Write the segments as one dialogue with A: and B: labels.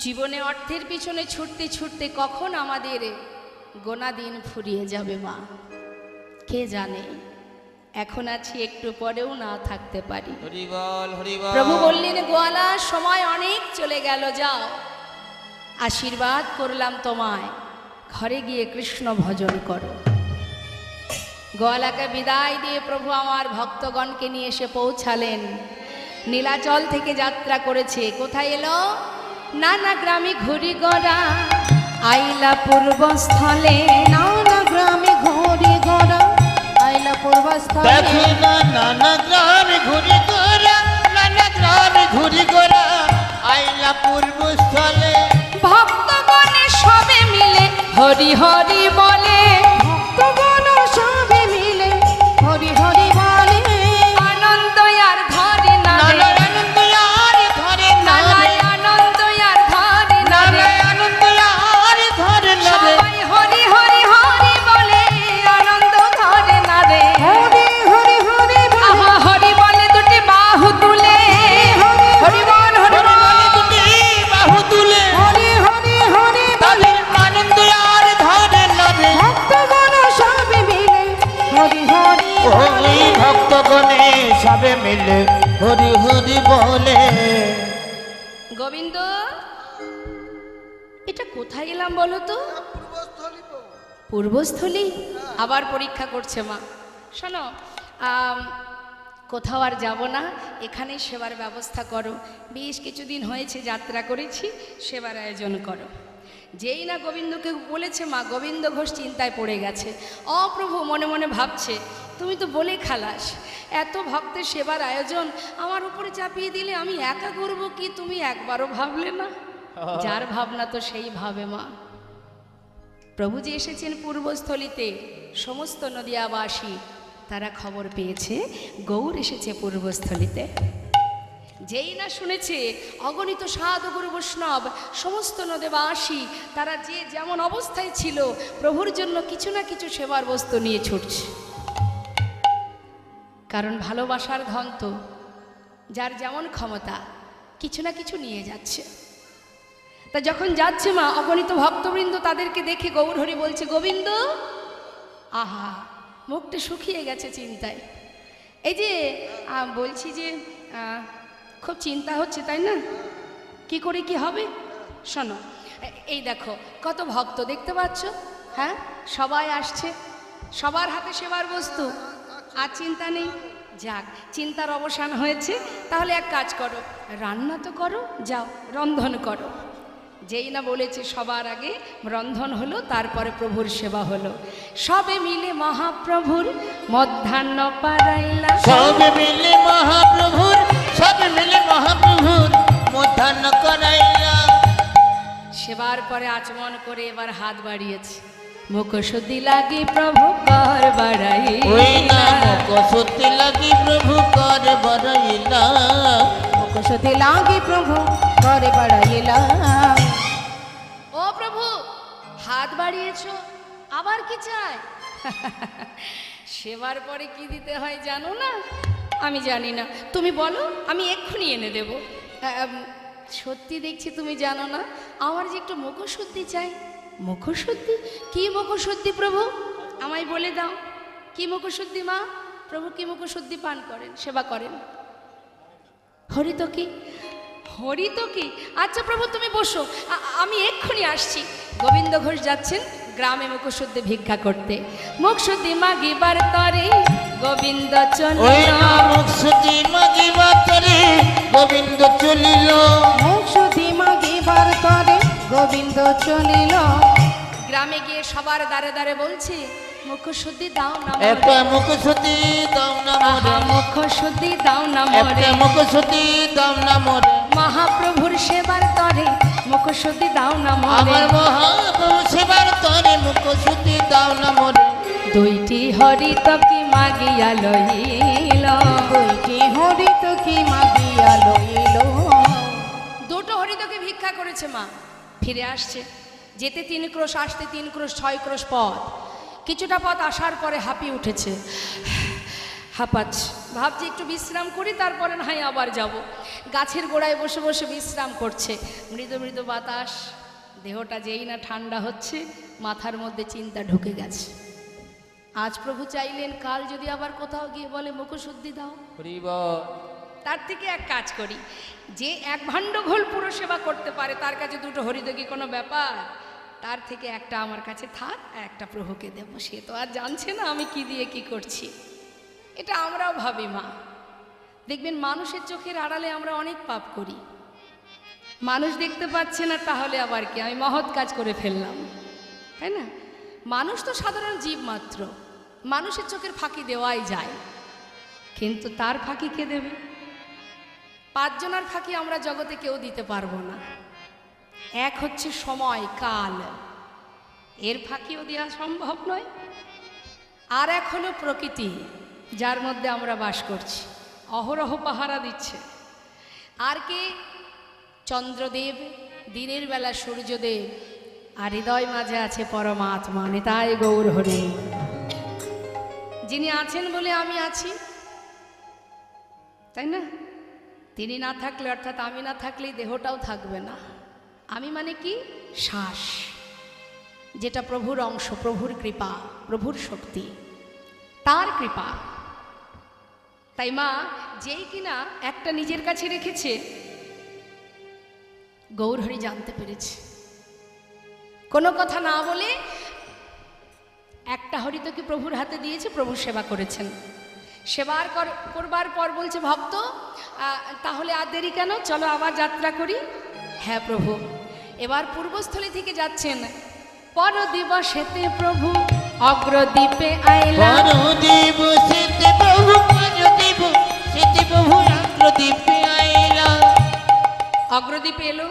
A: জীবনে অর্থের পিছনে ছুটতে ছুটতে কখন আমাদের গোনা দিন ফুরিয়ে যাবে মা, কে জানে। এখন আছি, একটু পরেও না থাকতে পারি।
B: হরি বল, হরি বল।
A: প্রভু বললেন, গোয়ালা সময় অনেক চলে গেল, যাও, আশীর্বাদ করলাম তোমায়, ঘরে গিয়ে কৃষ্ণ ভজন করো। গোয়ালাকে বিদায় দিয়ে প্রভু আমার ভক্তগণকে নিয়ে এসে পৌঁছালেন। নীলাচল থেকে যাত্রা করেছে, কোথায় এলো? নানা গ্রামে ঘুরি গড়া, আইলা পূর্বস্থলে।
C: নানা গ্রামে ঘুরি গড়া, আইলা পূর্বস্থলে।
B: দেখো না নানা গ্রামে ঘুরি গোরা, নানা গ্রামে ঘুরি গোরা, আইলা পূর্বস্থলে।
A: ভক্তগণে সবে মিলে হরি হরি বলে,
C: ভক্তগণ সবে মিলে হরি হরি বলে।
A: আনন্দ আর ধরে না
B: নানা
A: রে,
B: আনন্দ আর ধরে না রে,
A: নানায় আনন্দ আর ধরে না
B: নানা
A: রে।
B: আনন্দ আর ধরে না রে।
A: সবাই হরি হরি হরি বলে, আনন্দ ধরে না রে।
C: হরি হরি হরি বলে।
A: আহা হরি বলে দুটি বাহু তুলে, হরি বল হরি
B: হরি
A: বল।
B: বলে দুটি বাহু তুলে,
C: হরি হরি হরি বলে।
B: তাদের আনন্দ আর ধরে না রে।
C: ভক্তগণ সবে মিলে হরি হরি
B: ওই ভক্তগণে সবে মিলে হরি হরি বলে।
A: গোবিন্দ, এটা কোথায় এলাম বলো তো? পূর্বস্থলী। আবার পরীক্ষা করছে মা। শোনো, কোথাও আর যাব না, এখানেই সেবার ব্যবস্থা করো। বেশ কিছুদিন হয়েছে যাত্রা করেছি, সেবার আয়োজন করো। যেই না গোবিন্দকে বলেছে মা, গোবিন্দ ঘোষ চিন্তায় পড়ে গেছে। অপ্রভু মনে মনে ভাবছে, তুমি তো বলে খালাস, এত ভক্তের সেবার আয়োজন আমার উপরে চাপিয়ে দিলে আমি একা করবো কি? তুমি একবারও ভাবলে না? যার ভাবনা তো সেই ভাবে মা। প্রভু যে এসেছেন পূর্বস্থলীতে, সমস্ত নদিয়াবাসী তারা খবর পেয়েছে গৌর এসেছে পূর্বস্থলীতে। যেই না শুনেছে, অগণিত সাধু গুরু বৈষ্ণব সমস্ত নদেবাসী তারা যে যেমন অবস্থায় ছিল, প্রভুর জন্য কিছু না কিছু সেবার বস্তু নিয়ে ছুটছে। কারণ ভালোবাসার ধন তো যার যেমন ক্ষমতা, কিছু না কিছু নিয়ে যাচ্ছে। তা যখন যাচ্ছে মা, অগণিত ভক্তবৃন্দ তাদেরকে দেখে গৌর হরি বলছে, গোবিন্দ, আহা, মুখটা শুকিয়ে গেছে চিন্তায়। এই যে বলছি যে খুব চিন্তা হচ্ছে, তাই না? কি করে কি হবে? শোনো, এই দেখো কত ভক্ত দেখতে পাচ্ছ, হ্যাঁ, সবাই আসছে, সবার হাতে সেবার বস্তু, আর চিন্তা নেই। যাক, চিন্তার অবসান হয়েছে। তাহলে এক কাজ করো, রান্না তো করো, যাও রন্ধন করো। যেই না বলেছে, সবার আগে রন্ধন হলো, তারপরে প্রভুর সেবা হলো। সবে মিলে মহাপ্রভুর মধ্যাহ্ন পারাইলা,
B: সবে মিলে মহাপ্রভুর, সবে মিলে মহাপ্রভুর মধ্যাহ্ন করাইলা।
A: সেবার পরে আচমন করে এবার হাত বাড়িয়েছে, মুখশুদ্ধি লাগি প্রভু কর
B: ওই না
A: বাড়াইলা,
B: মুখশুদ্ধি লাগি প্রভু কর বাড়াইলা,
C: মুখশুদ্ধি লাগি প্রভু করে বাড়াইলা।
A: ও প্রভু, হাত বাড়িয়েছো, আবার কি চাই? সেবার পরে কি দিতে হয় জানো না? আমি জানি না, তুমি বলো, আমি এক্ষুনি এনে দেব। সত্যি দেখছি তুমি জানো না, আমার যে একটু মুখশুদ্ধি চাই। মুখশুদ্ধি? কি মুখশুদ্ধি প্রভু, আমায় বলে দাও। কি মুখশুদ্ধি মা? প্রভু কি মুখশুদ্ধি পান করেন, সেবা করেন? হরি তো কি, হরি তো কি। আচ্ছা প্রভু তুমি বসো, আমি এক্ষুনি আসছি। গোবিন্দ ঘোষ যাচ্ছেন গ্রামে মুখশুদ্ধি ভিক্ষা করতে। মুখশুদ্ধি মাগিবার তরে গোবিন্দ
B: ওই
A: চলিল,
B: না মুখশুদ্ধি মাগিবার তরে গোবিন্দ চলিল,
C: মুখশুদ্ধি মাগিবার তরে গোবিন্দ চলিল।
A: গ্রামে গিয়ে সবার দ্বারে দ্বারে বলছে, মুখশুদ্ধি দাও না
B: একটা
A: মোরে,
B: মুখশুদ্ধি দাও না
A: আহা
B: মোরে,
A: মুখশুদ্ধি দাও না
B: একটা
A: মোরে।
B: মুখশুদ্ধি দাও না মোরে,
A: মহাপ্রভুর সেবার তরে মুখশুদ্ধি দাও না মোরে।
B: আমার মহাপ্রভু সেবার তরে মুখশুদ্ধি দাও না মোরে।
A: দুইটি হরিত কি মাগিয়া লইল,
C: দুইটি হরিত কি মাগিয়া লইল।
A: দুটো হরিতকে ভিক্ষা করেছে মা, ফিরে আসছে। যেতে 3 ক্রোশ, আসতে 3 ক্রোশ, 6 ক্রোশ পথ। কিছুটা পথ আসার পরে হাঁপিয়ে উঠেছে। হাঁপাচ্ছে, ভাবছি একটু বিশ্রাম করি, তারপরে না হয় আবার যাব। গাছের গোড়ায় বসে বসে বিশ্রাম করছে, মৃদু মৃদু বাতাস, দেহটা যেই না ঠান্ডা হচ্ছে, মাথার মধ্যে চিন্তা ঢুকে গেছে। আজ প্রভু চাইলেন কাল যদি আবার কোথাও গিয়ে বলে মুখশুদ্ধি দাও,
B: হরি বল।
A: তার থেকে এক কাজ করি, যে এক ভাণ্ড ঘোল পুরো সেবা করতে পারে তার কাছে দুটো হরিদকি কোনো ব্যাপার, তার থেকে একটা আমার কাছে থাক, একটা প্রভুকে দেব, সে তো আর জানছে না আমি কি দিয়ে কি করছি। এটা আমরাও ভাবি মা, দেখবেন মানুষের চোখের আড়ালে আমরা অনেক পাপ করি, মানুষ দেখতে পাচ্ছে না, তাহলে আবার কি আমি মহৎ কাজ করে ফেললাম, তাই না? মানুষ তো সাধারণ জীব মাত্র, মানুষের চোখের ফাঁকি দেওয়াই যায়, কিন্তু তার ফাঁকি কে দেবে? 5 জনের ফাঁকি আমরা জগতে কেউ দিতে পারবো না। এক হচ্ছে সময় কাল, এর ফাঁকিও দেওয়া সম্ভব নয়। আর এক হলো প্রকৃতি, যার মধ্যে আমরা বাস করছি, অহরহ পাহারা দিচ্ছে। আর কে? চন্দ্রদেব, দিনের বেলা সূর্যদেব, আর হৃদয় মাঝে আছে পরমাত্মা, নিতাই গৌর হরি। যিনি আছেন বলে আমি আছি, তাই না? তিনি না থাকলে, অর্থাৎ আমি না থাকলে দেহটাও থাকবে না। আমি মানে কি? শ্বাস, যেটা প্রভুর অংশ, প্রভুর কৃপা, প্রভুর শক্তি, তার কৃপা। তাই মা যেই কিনা একটা নিজের কাছে রেখেছে, গৌরহরি জানতে পেরেছে, কোনো কথা না বলে একটা হরিতকে প্রভুর হাতে দিয়েছে, প্রভু সেবা করেছেন। সেবার করবার পর বলছে, ভক্ত তাহলে আর দেরি কেন, চলো আবার যাত্রা করি। হ্যাঁ প্রভু। এবার পূর্বস্থলী থেকে যাচ্ছেন, পর দিবসেতে প্রভু অগ্রদ্বীপে আইলা,
B: পর দিবসেতে প্রভু, পর দিবসেতে প্রভু অগ্রদ্বীপে আইলা।
A: অগ্রদ্বীপে এলো।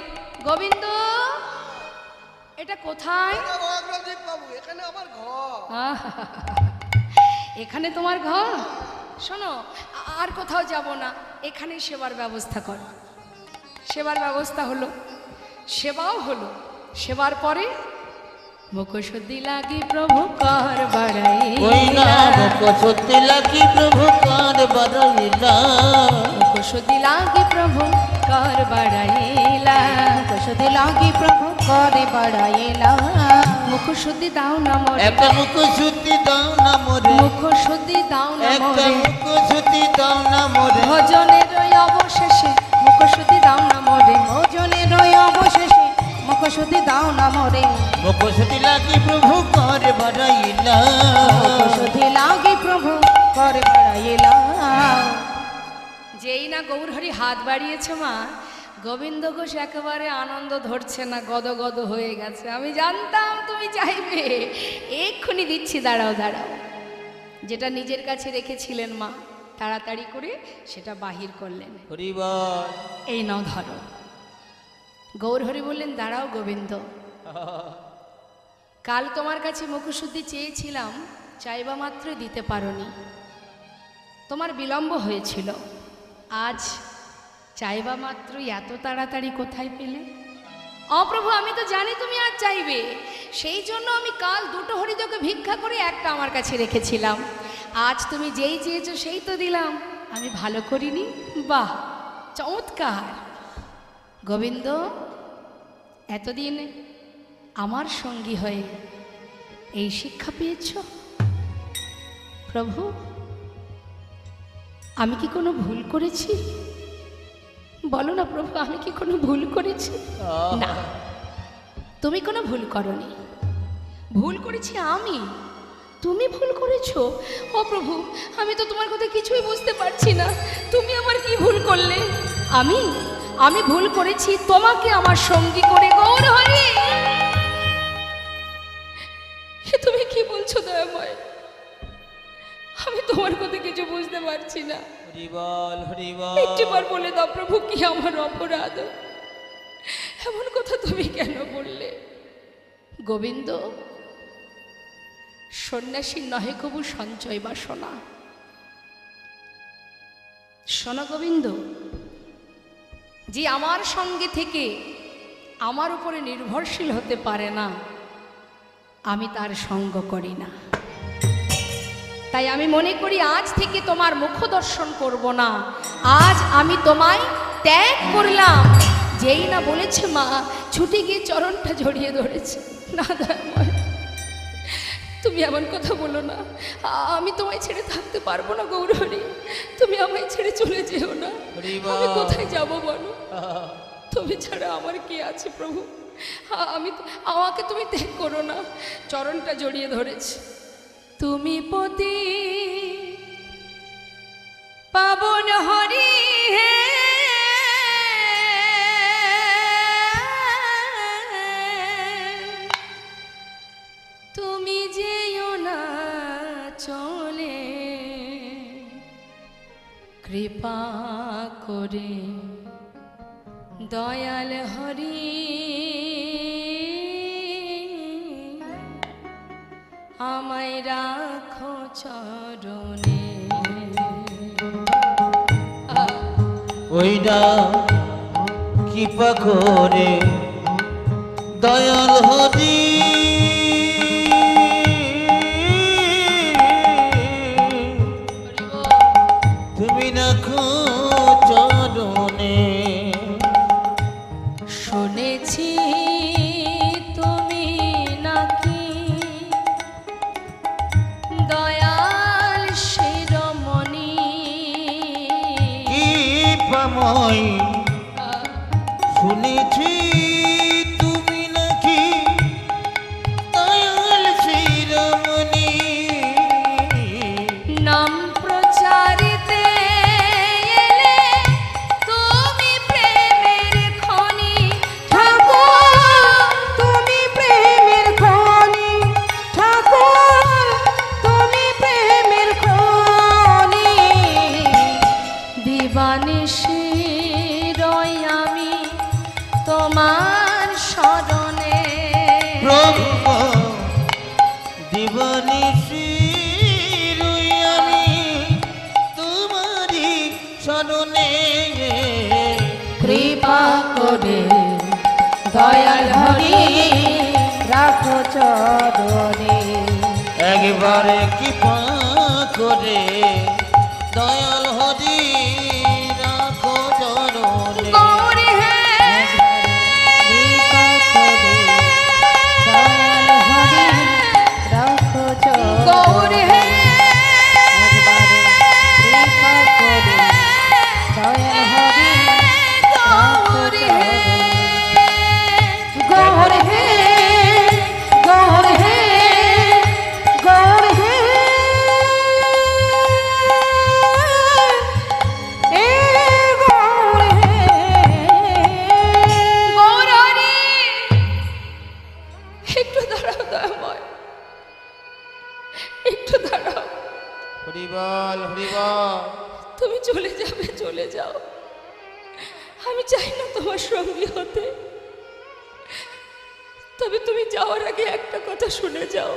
A: গোবিন্দ, এটা কোথায়?
D: অগ্রদ্বীপ বাবু, এখানে আমার ঘর।
A: এখানে তোমার ঘর? শোনো, আর কোথাও যাব না, এখানেই সেবার ব্যবস্থা কর। সেবার ব্যবস্থা হলো, সেবাও হলো। সেবার পরে মুখশুদ্ধি লাগি প্রভু কর
B: ওই না
A: বাড়াইলা,
B: মুখশুদ্ধি লাগি প্রভু কর বাড়াইলা,
A: মুখশুদ্ধি লাগি প্রভু কর বাড়াইলা,
C: মুখশুদ্ধি লাগি প্রভু করে বাড়াইলা।
A: মুখশুদ্ধি দাও না মোরে,
B: একটা মুখশুদ্ধি দাও না মোরে,
A: মুখশুদ্ধি দাও না
B: একটা
A: মোরে,
B: মুখশুদ্ধি দাও না মোরে,
A: ভজনের ওই অবশেষে মুখশুদ্ধি দাও না মোরে,
C: ভোজনের ওই অবশেষে মুখশুদ্ধি দাও না মোরে।
B: মুখশুদ্ধি লাগি প্রভু কর বাড়াইলা,
C: মুখশুদ্ধি লাগি প্রভু করে বাড়াইলা।
A: যেই না গৌরহরি হাত বাড়িয়েছে মা, গোবিন্দ ঘোষ একেবারে আনন্দ ধরছে না, গদগদ হয়ে গেছে। আমি জানতাম তুমি চাইবে, এক্ষুনি দিচ্ছি, দাঁড়াও দাঁড়াও। যেটা নিজের কাছে রেখেছিলেন মা, তাড়াতাড়ি করে সেটা বাহির করলেন।
B: হরি বল।
A: এই নাও ধরো। গৌরহরি বললেন, দাঁড়াও গোবিন্দ, কাল তোমার কাছে মুখশুদ্ধি চেয়েছিলাম, চাইবা মাত্র দিতে পারোনি, তোমার বিলম্ব হয়েছিল। আজ চাইবা মাত্র এত তাড়াতাড়ি কোথায় পেলে? অপ্রভু, আমি তো জানি তুমি আজ চাইবে, সেই জন্য আমি কাল 2টো হরিদকে ভিক্ষা করে একটা আমার কাছে রেখেছিলাম। আজ তুমি যেই চেয়েছো সেই তো দিলাম, আমি ভালো করিনি? বাহ, চমৎকার। গোবিন্দ, এতদিন আমার সঙ্গী হয়ে এই শিক্ষা পেয়েছ? প্রভু, আমি কি কোনো ভুল করেছি? বলো না প্রভু, আমি কি কোনো ভুল করেছি? না, তুমি কোনো ভুল করনি, ভুল করেছি আমি, তুমি ভুল করেছো। ও প্রভু, আমি তো তোমার কথা কিছুই বুঝতে পারছি না, তুমি আমার কি ভুল করলে? আমি ভুল করেছি তোমাকে আমার সঙ্গী করে। গৌর হরি, তুমি কি বলছো দয়াময়? আমি তোমার কথা কিছু বুঝতে পারছি না।
B: হরি বল, হরি বল।
A: একটিবার বলে দাও প্রভু, কি আমার অপরাধ? এমন কথা তুমি কেন বললে? গোবিন্দ, সন্ন্যাসী নহে কবু সঞ্চয় বাসনা। শোনো গোবিন্দ, যে আমার সঙ্গে থেকে আমার উপরে নির্ভরশীল হতে পারে না, আমি তার সঙ্গ করি না। তাই আমি মনে করি আজ থেকে তোমার মুখ দর্শন করব না, আজ আমি তোমায় ত্যাগ করলাম। যেই না বলেছে মা, ছুটে গিয়ে চরণটা জড়িয়ে ধরেছে। না দয়াময়, তুমি এমন কথা বলো না, আমি তোমায় ছেড়ে থাকতে পারবো না গৌরহরি, তুমি আমায় ছেড়ে চলে যেও না। আমি কোথায় যাব বলো, তুমি ছাড়া আমার কি আছে প্রভু, আমাকে তুমি ত্যাগ করো না। চরণটা জড়িয়ে ধরেছে। তুমি পতি পাবন হরি হে, তুমি যেও না চলে, কৃপা করে দয়াল হরি আমায় রাখো চরণে।
B: ওইটা কৃপা করে দয়াল হরি তুমি রাখো চরণে।
A: শুনেছি তুমি নাকি দয়াল শিরোমণি,
B: কৃপাময় শুনেছি তুমি নাকি দয়াল শিরোমণি।
A: নাম প্রচারিতে এলে তুমি প্রেমের খনি,
C: ঠাকুর তুমি প্রেমের খনি, ঠাকুর তুমি প্রেমের খনি।
A: দিবানিশি রই আমি তোমার শরণে।
B: প্রভু দিবানিশি রই আমি তোমারি শরণে।
C: কৃপা করে দয়াল হরি রাখো চরণে।
B: একবারে কৃপা করে দয়াল হরি রাখো চরণে।
A: গৌরী হে,
C: কৃপা করে দয়াল হরি রাখো চরণে।
A: গৌরী হে,
C: কৃপা করে দয়াল হরি
A: গৌরী হে,
C: গৌর হে, গৌর হে, গৌর হে, এ গৌর হে।
A: গৌরহরি, একটু দাঁড়াও দয়াময়, একটু দাঁড়াও।
B: হরিবল হরিবল।
A: তুমি চলে যাবে, চলে যাও, আমি চাই না তোমার সঙ্গী হতে। তবে তুমি যাওয়ার আগে একটা কথা শুনে যাও।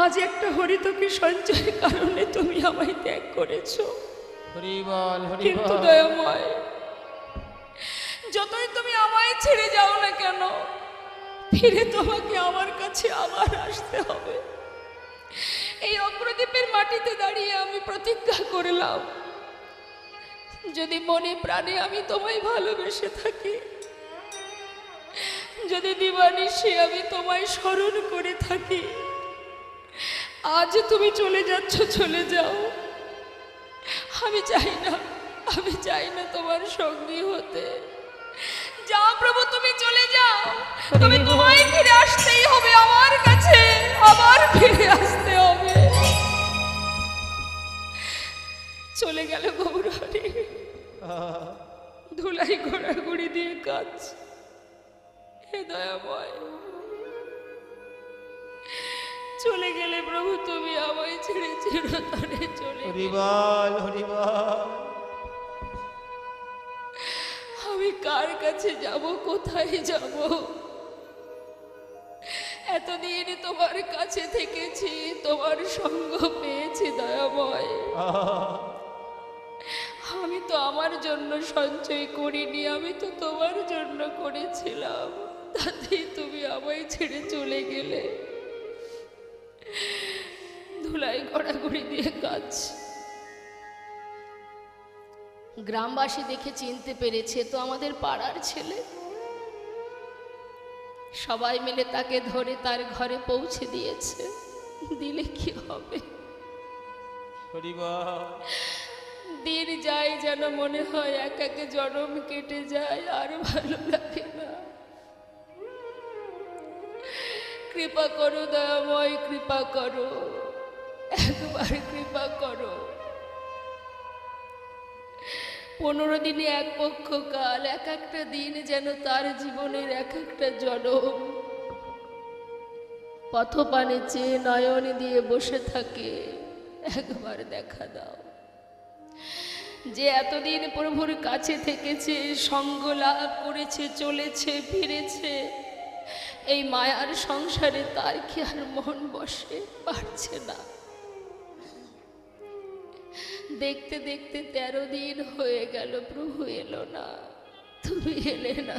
A: আজ একটা হরিতকি সঞ্চয়ের কারণে তুমি আমায় ত্যাগ করেছো,
B: হরিবল
A: কিন্তু
B: হরিবল।
A: দয়াময়, যতই তুমি আমায় ছেড়ে যাও না কেন, ফিরে তোমাকে আমার কাছে আবার আসতে হবে। এই অগ্রদ্বীপের মাটিতে দাঁড়িয়ে আমি প্রতিজ্ঞা করলাম, যদি মনে প্রাণে আমি তোমায় ভালোবেসে থাকি, যদি দিবানিশি আমি তোমায় স্মরণ করে থাকি, আজ তুমি চলে যাচ্ছ, চলে যাও। আমি চাই না, আমি চাই না তোমার সঙ্গী হতে। যাও প্রভু, তুমি চলে যাও, তুমি তোমায় ফিরে আসতেই হবে আমার কাছে, আবার ফিরে আসতে হবে। চলে গেল গৌরহরি, ধুলাই ঘোরাঘুরি দিয়ে কাজ। হে দয়াময়, চলে গেলে প্রভু তুমি আমায় ছেড়ে চিরতরে চলে গেলে।
B: হরিবল হরিবল।
A: আমি কার কাছে যাব, কোথায় যাব? এতদিন তোমার কাছে থেকেছি, তোমার সঙ্গ পেয়েছি দয়াময়। আমি তো আমার জন্য সঞ্চয় করিনি, আমি তো তোমার জন্য করেছিলাম, তাতেই তুমি আমায় ছেড়ে চলে গেলে। ধুলাই গড়াগড়ি দিয়ে কাঁদছে। গ্রামবাসী দেখে চিনতে পেরেছে তো আমাদের পাড়ার ছেলে। সবাই মিলে তাকে ধরে তার ঘরে পৌঁছে দিয়েছে। দিলে কি হবে, দিন যায় যেন মনে হয় এক এক জনম কেটে যায়, আর ভালো লাগে না। কৃপা করো দয়াময়, কৃপা করো, একবার কৃপা করো। 15 দিনে এক পক্ষ কাল, এক একটা দিন যেন তার জীবনের এক একটা জনম। পথপানে চেয়ে নয়ন দিয়ে বসে থাকে, একবার দেখা দাও। যে এতদিন প্রভুর কাছে থেকেছে, সঙ্গ লাভ করেছে, চলেছে ফিরেছে, এই মায়ার সংসারে তার কি আর মন বসে? পারছে না। দেখতে দেখতে 13 দিন হয়ে গেল, প্রভু এলো না, তুমি এলে না।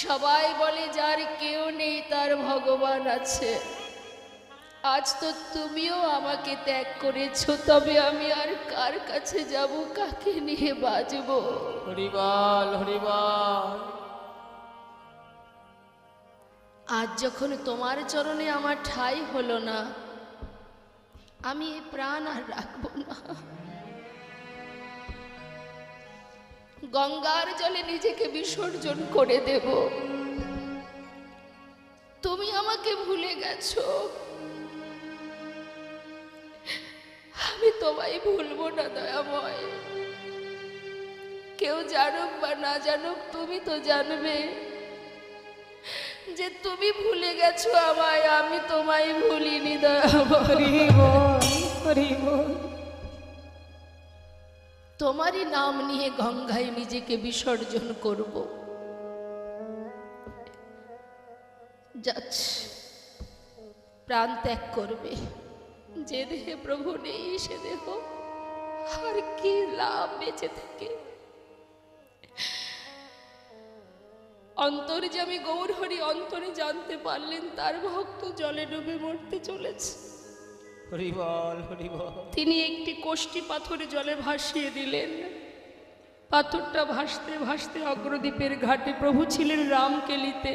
A: সবাই বলে যার কেউ নেই তার ভগবান আছে। আজ তো তুমিও আমাকে ত্যাগ করেছো, তবে আমি আর কার কাছে যাব, কাকে নিয়ে বাজব?
B: হরিবল হরিবল।
A: আজ যখন তোমার চরণে আমার ঠাঁই হলো না, আমি এই প্রাণ আর রাখবো না। গঙ্গার জলে নিজেকে বিসর্জন করে দেব। তুমি আমাকে ভুলে গেছো, আমি তোমায় ভুলবো না দয়াময়। কেউ জানুক বা না জানুক, তুমি তো জানবে যে তুমি ভুলে গেছো আমায়, আমি তোমায় ভুলিনি দয়াময়। তোমারই নাম নিয়ে গঙ্গায় নিজেকে বিসর্জন করব। যাচ্ছে, প্রাণ ত্যাগ করবে। যে দেহে প্রভু নেই সে দেহ আর কি লাভ বেঁচে থেকে? অন্তর্যামী গৌরহরি অন্তরে জানতে পারলেন তার ভক্ত জলে ডুবে মরতে চলেছে।
B: হরিবল হরিবল।
A: তিনি একটি কোষ্ঠী পাথরে জলে ভাসিয়ে দিলেন। পাথরটা ভাসতে ভাসতে অগ্রদ্বীপের ঘাটে, প্রভু ছিলেন রামকেলিতে,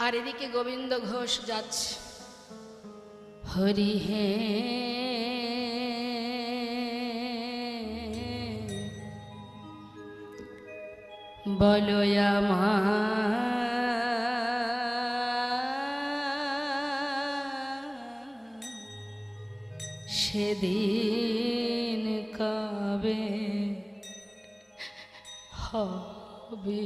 A: আর এদিকে গোবিন্দ ঘোষ যাচ্ছে। হরি হে বলো সেদিন কবে হবে?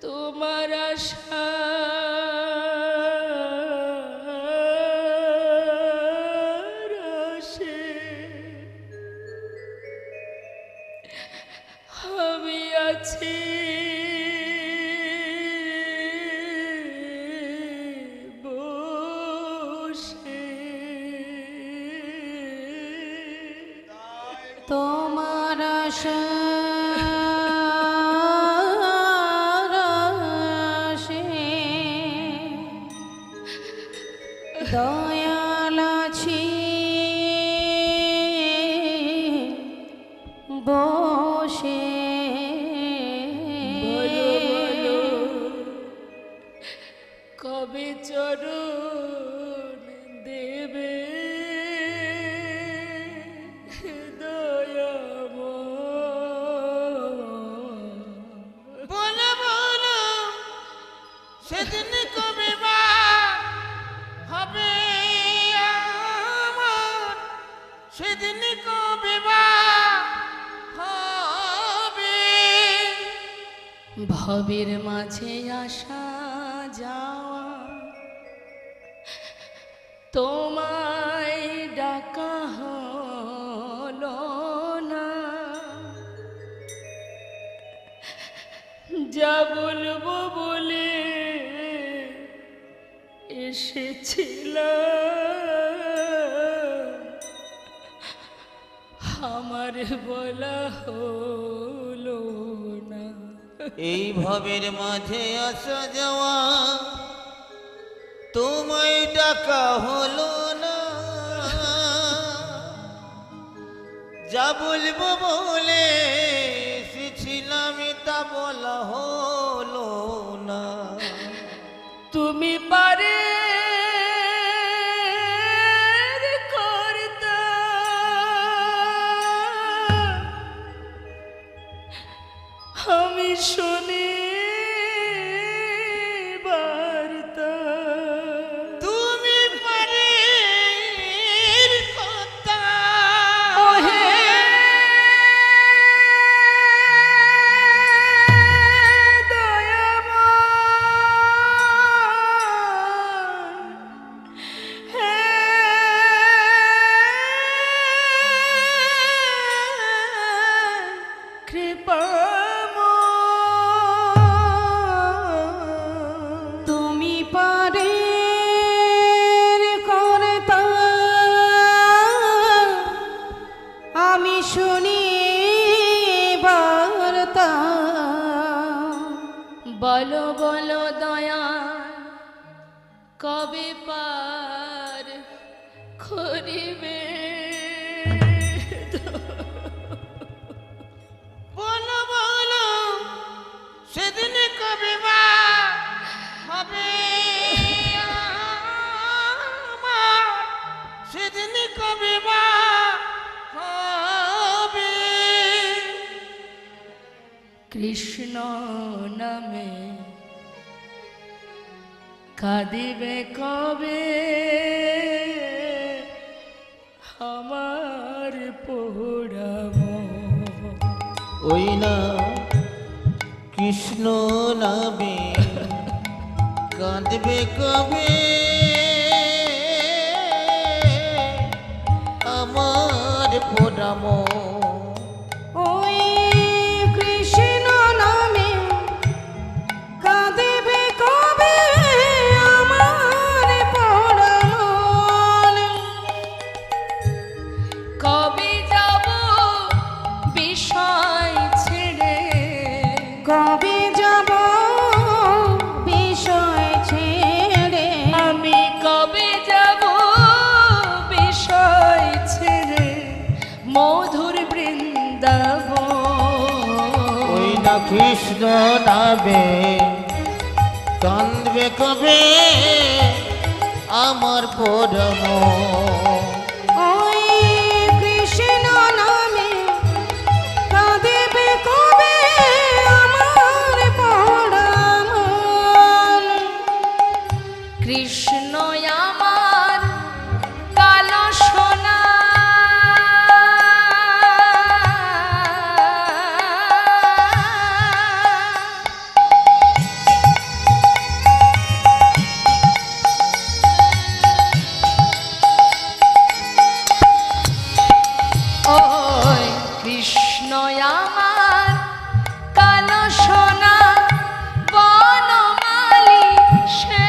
A: তোমার আশা আমি আছি বসে।
C: তোমার আশা দয়াল আছি বসে।
A: বলো বলো কবে চরণ দেবে দয়াময়?
B: বলো বলো সেদিন কবে বা হবে আমার, সেদিন কবে বা হবে?
A: ভবের মাঝে আসা যাওয়া, তোমায় ডাকা হলো না। যা বলবো বলে এসেছিলাম, আমার বলা হলো না।
B: এই ভবের মাঝে আসা যাওয়া তোমায় ডাকা হলো না, যা বলবো বলে এসেছিলাম তা বলা হলো না।
A: তুমি পারে করতা আমি শুনি বার্তা।
B: তুমি পারে কথা
A: ওহে
C: তুমি পারে করতা আমি শুনি বার্তা।
A: বলো বলো দয়া কবে পার করিবে।
B: বলো বলো সেদিন কবে বা হবে আমার, সেদিন কবে বা হবে।
A: কৃষ্ণ নামে কাঁদিবে কবে আমার পোড়াব।
B: ওই না কৃষ্ণ নামে কাঁদবে কবে আমার পোড়াম।
C: ওই কৃষ্ণ নামে কাঁদিবে কবে আমার পোড়া মন।
A: কবে যাব বিষয় ছেড়ে,
C: কবে যাব বিষয় ছেড়ে।
A: আমি কবে যাব বিষয় ছেড়ে মধুর বৃন্দাবন।
B: ওই না কৃষ্ণ নামে কাঁদবে কবে আমার পোড়াম।
C: ওই কৃষ্ণ নামে কাঁদিবে কবে আমার পোড়া মন।
A: কৃষ্ণ আমার কালো সোনা, ওই কৃষ্ণ আমার কালো সোনা বনমালী সে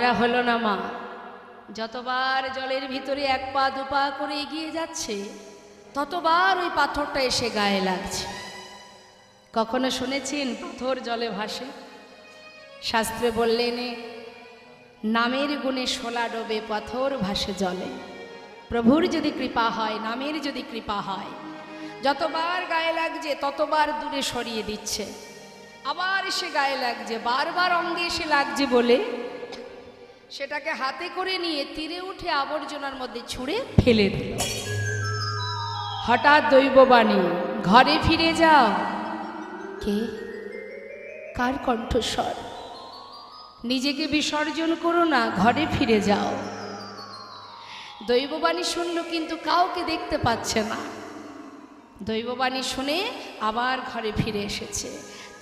A: ধরা হলো না মা। যতবার জলের ভিতরে এক পা দুপা করে এগিয়ে যাচ্ছে ততবার ওই পাথরটা এসে গায়ে লাগছে। কখনো শুনেছেন পাথর জলে ভাসে? শাস্ত্রে বললেন নামের গুণে শোলা ডোবে পাথর ভাসে জলে। প্রভুর যদি কৃপা হয়, নামের যদি কৃপা হয়, যতবার গায়ে লাগছে ততবার দূরে সরিয়ে দিচ্ছে, আবার এসে গায়ে লাগছে, বারবার অঙ্গে এসে লাগছে বলে সেটাকে হাতে করে নিয়ে তীরে উঠে আবর্জনার মধ্যে ছুঁড়ে ফেলে দিল। হঠাৎ দৈববাণী, ঘরে ফিরে যাও। কে? কার কণ্ঠস্বর? নিজেকে বিসর্জন করো না, ঘরে ফিরে যাও। দৈববাণী শুনল কিন্তু কাউকে দেখতে পাচ্ছে না। দৈববাণী শুনে আবার ঘরে ফিরে এসেছে।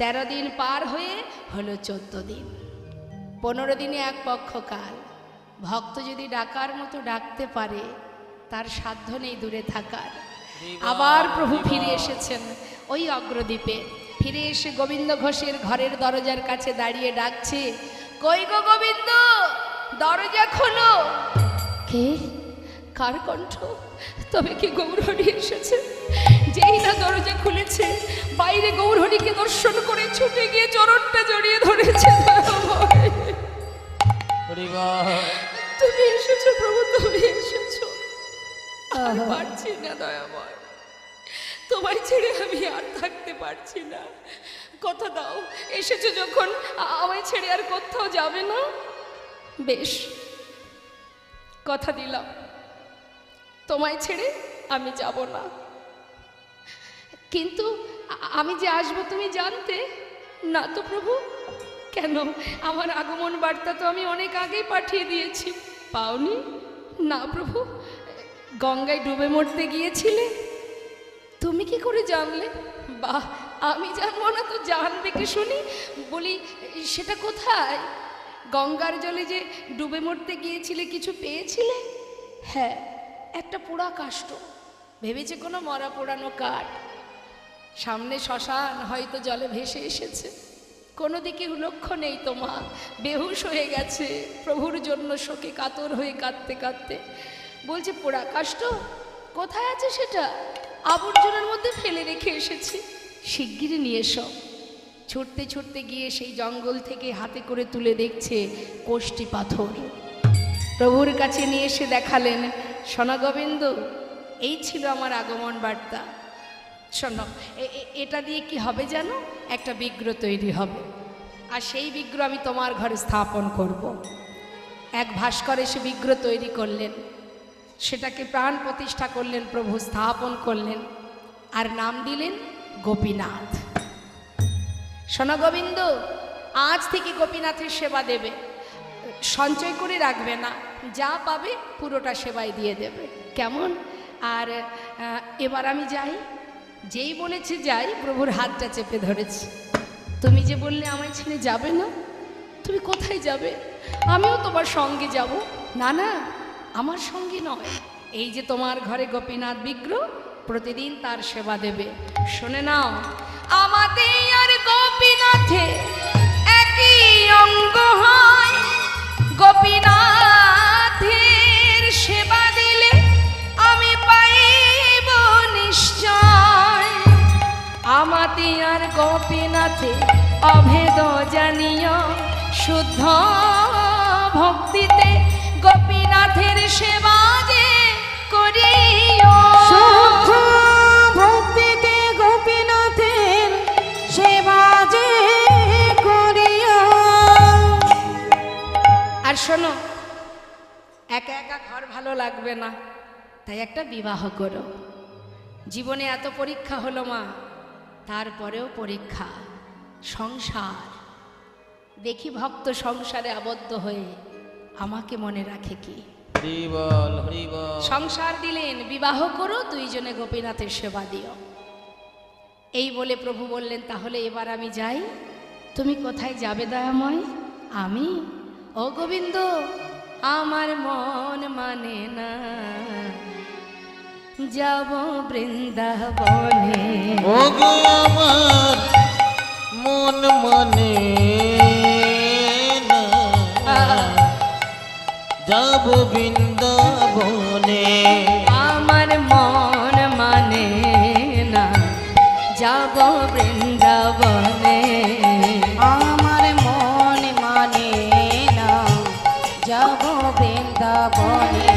A: 13 দিন পার হয়ে হলো 14 দিন। 15 দিনে এক পক্ষকাল। ভক্ত যদি ডাকার মতো ডাকতে পারে তার সাধ্য নেই দূরে থাকার। আবার প্রভু ফিরে এসেছেন ওই অগ্রদ্বীপে। ফিরে এসে গোবিন্দ ঘোষের ঘরের দরজার কাছে দাঁড়িয়ে ডাকছে, কই গো গোবিন্দ, দরজা খোলো। কে? কার কণ্ঠ? তবে কি গৌরহরি এসেছে? যেই না দরজা খুলেছে বাইরে গৌরহরিকে দর্শন করে ছুটে গিয়ে চরণটা জড়িয়ে ধরেছে। তুমি এসেছো প্রভু, তুমি এসেছো। আর পারছি না দয়াময়, তোমায় ছেড়ে আমি আর থাকতে পারছি না। কথা দাও, এসেছো যখন আমায় ছেড়ে আর কোথাও যাবে না। বেশ, কথা দিলাম তোমায় ছেড়ে আমি যাব না। কিন্তু আমি যে আসবো তুমি জানতে না তো প্রভু? কেন? আমার আগমন বার্তা তো আমি অনেক আগেই পাঠিয়ে দিয়েছি, পাওনি? না প্রভু, গঙ্গায় ডুবে মরতে গিয়েছিলে। তুমি কি করে জানলে? বাহ, আমি জানবো না তো জানবে কি শুনি? বলি সেটা কোথায়? গঙ্গার জলে যে ডুবে মরতে গিয়েছিলে কিছু পেয়েছিলে? হ্যাঁ, একটা পোড়া কাষ্ঠ। ভেবেছে কোনো মরা পোড়ানো কাঠ। সামনে শ্মশান, হয়তো জলে ভেসে এসেছে। কোনো দিকে লক্ষ্য নেই তো মা, বেহুশ হয়ে গেছে প্রভুর জন্য শোকে কাতর হয়ে কাঁদতে কাঁদতে। বলছে পোড়া কাষ্ঠ কোথায় আছে? সেটা আবর্জনার মধ্যে ফেলে রেখে এসেছি, শিগগিরই নিয়ে এসো। ছুটতে ছুটতে গিয়ে সেই জঙ্গল থেকে হাতে করে তুলে দেখছে কোষ্ঠী পাথর। প্রভুর কাছে নিয়ে এসে দেখালেন, শোনো গোবিন্দ, এই ছিল আমার আগমন বার্তা। শোনো, এটা দিয়ে কি হবে জানো? একটা বিগ্রহ তৈরি হবে, আর সেই বিগ্রহ আমি তোমার ঘরে স্থাপন করব। এক ভাস্কর এসে বিগ্রহ তৈরি করলেন, সেটাকে প্রাণ প্রতিষ্ঠা করলেন প্রভু, স্থাপন করলেন, আর নাম দিলেন গোপীনাথ। শোনো গোবিন্দ, আজ থেকে গোপীনাথের সেবা দেবে, সঞ্চয় করে রাখবে না, যা পাবে পুরোটা সেবায় দিয়ে দেবে, কেমন? আর এবার আমি যাই। যেই বলেছে যাই, প্রভুর হাতটা চেপে ধরেছে। তুমি যে বললে আমায় ছেড়ে যাবে না, তুমি কোথায় যাবে? আমিও তোমার সঙ্গে যাব। না না, আমার সঙ্গে নয়, এই যে তোমার ঘরে গোপীনাথ বিগ্রহ, প্রতিদিন তার সেবা দেবে। শুনে নাও, আমাদের আর গোপীনাথে একই অঙ্গ হয়, গোপীনাথের সেবা দিলে আমি পাইব নিশ্চয়। আমাদের আর গোপীনাথে অভেদ জানিও, শুদ্ধ ভক্তিতে গোপীনাথের সেবা যে করিও।
C: শুদ্ধ ভক্তিতে গোপীনাথের সেবা যে করিও।
A: আর শোনো, একা একা ঘর ভালো লাগবে না, তাই একটা বিবাহ করো। জীবনে এত পরীক্ষা হলো মা, তারপরেও পরীক্ষা সংসার। দেখি ভক্ত সংসারে আবদ্ধ হয়ে আমাকে মনে রাখে কি? সংসার দিলেন, বিবাহ করো, দুইজনে গোপীনাথের সেবা দিও। এই বলে প্রভু বললেন, তাহলে এবার আমি যাই। তুমি কোথায় যাবে দয়াময়? আমি? ও গোবিন্দ, আমার মন মানে না, যাব বৃন্দাবনে।
B: ও গো আমার মন মানে না, যাব বৃন্দাবনে।
A: আমার মন মানে না যাব বৃন্দাবনে।
C: আমার মন মানে না যাব বৃন্দাবনে।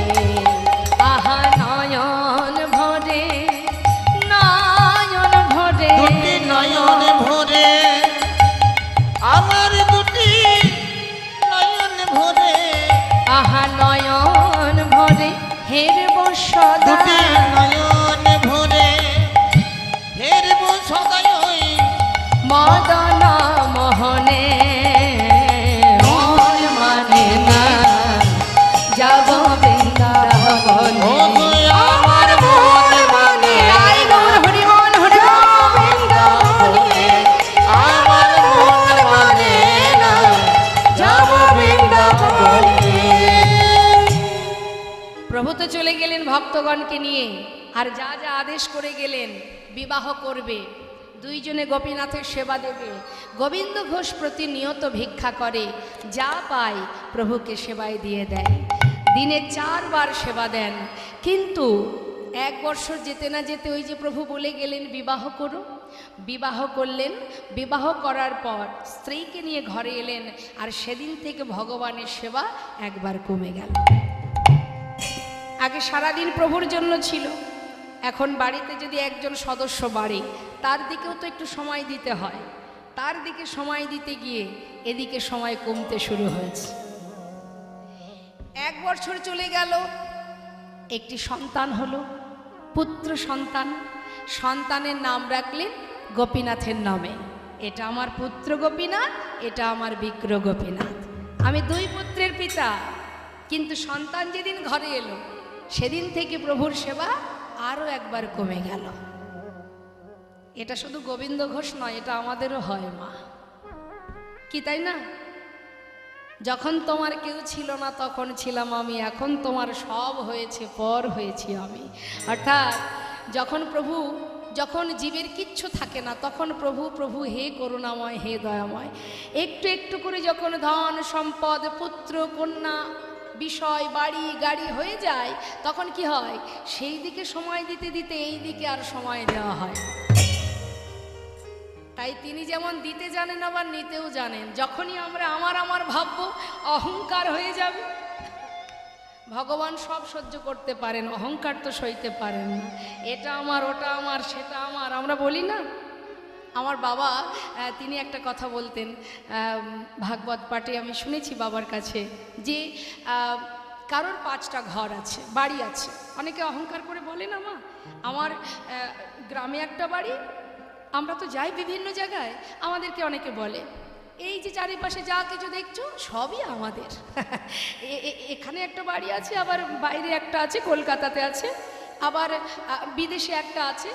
A: আহা নয়ন ভরে নয়ন ভরে
B: দুটি নয়ন ভরে, আমার দুটি নয়ন ভরে,
A: আহা নয়ন ভরে হেরব সদা
B: দুটি নয়ন ভরে হেরব সদাই ওই
A: মদন মোহনে। মন মানে না যাব বৃন্দাবনে।
B: ও গো আমার মন মানে
A: আই গৌর হরি বল হরি
B: বৃন্দাবনে। আমার মন মানে না যাব বৃন্দাবনে।
A: প্রভু তো চলে গেলেন ভক্তগণকে নিয়ে, আর যা যা আদেশ করে গেলেন বিবাহ করবে, দুইজনে গোপীনাথের সেবা দেবে। গোবিন্দ ঘোষ প্রতিনিয়ত ভিক্ষা করে, যা পায় প্রভুকে সেবায় দিয়ে দেয়। দিনে 4 বার সেবা দেন। কিন্তু 1 বছর যেতে না যেতে ওই যে প্রভু বলে গেলেন বিবাহ করো, বিবাহ করলেন। বিবাহ করার পর স্ত্রীকে নিয়ে ঘরে এলেন, আর সেদিন থেকে ভগবানের সেবা একবার কমে গেল। আগে সারাদিন প্রভুর জন্য ছিল, এখন বাড়িতে যদি একজন সদস্য বাড়ে, তার দিকেও তো একটু সময় দিতে হয়। তার দিকে সময় দিতে গিয়ে এদিকে সময় কমতে শুরু হয়েছে। 1 বছর চলে গেল, একটি সন্তান হলো, পুত্র সন্তান। সন্তানের নাম রাখলেন গোপীনাথের নামে। এটা আমার পুত্র গোপীনাথ, এটা আমার বিক্র গোপীনাথ। আমি 2 পুত্রের পিতা। কিন্তু সন্তান যেদিন ঘরে এলো, সেদিন থেকে প্রভুর সেবা আরও একবার কমে গেল। এটা শুধু গোবিন্দ ঘোষ নয়, এটা আমাদেরও হয় মা, কি তাই না? যখন তোমার কেউ ছিল না তখন ছিলাম আমি, এখন তোমার সব হয়েছে পর হয়েছি আমি। অর্থাৎ যখন জীবের কিচ্ছু থাকে না, তখন প্রভু প্রভু হে করুণাময়, হে দয়াময়। একটু একটু করে যখন ধন সম্পদ, পুত্র কন্যা, বিষয়, বাড়ি গাড়ি হয়ে যায়, তখন কি হয়? সেই দিকে সময় দিতে দিতে এই দিকে আর সময় দেওয়া হয়। তাই তিনি যেমন দিতে জানেন আবার নিতেও জানেন। যখনই আমরা আমার আমার ভাববো, অহংকার হয়ে যাবে। ভগবান সব সহ্য করতে পারেন, অহংকার তো সইতে পারেন না। এটা আমার, ওটা আমার, সেটা আমার, আমরা বলি না। আমার বাবা তিনি একটা কথা বলতেন, ভাগবত পাঠে আমি শুনেছি বাবার কাছে, যে কারোর 5টা ঘর আছে, বাড়ি আছে। অনেকে অহংকার করে বলে না, মা আমার গ্রামে একটা বাড়ি, আমরা তো যাই বিভিন্ন জায়গায়, আমাদেরকে অনেকে বলে এই যে চারিপাশে যা কিছু দেখছো সবই আমাদের। এখানে একটা বাড়ি আছে, আবার বাইরে একটা আছে, কলকাতাতে আছে, আবার বিদেশে একটা আছে।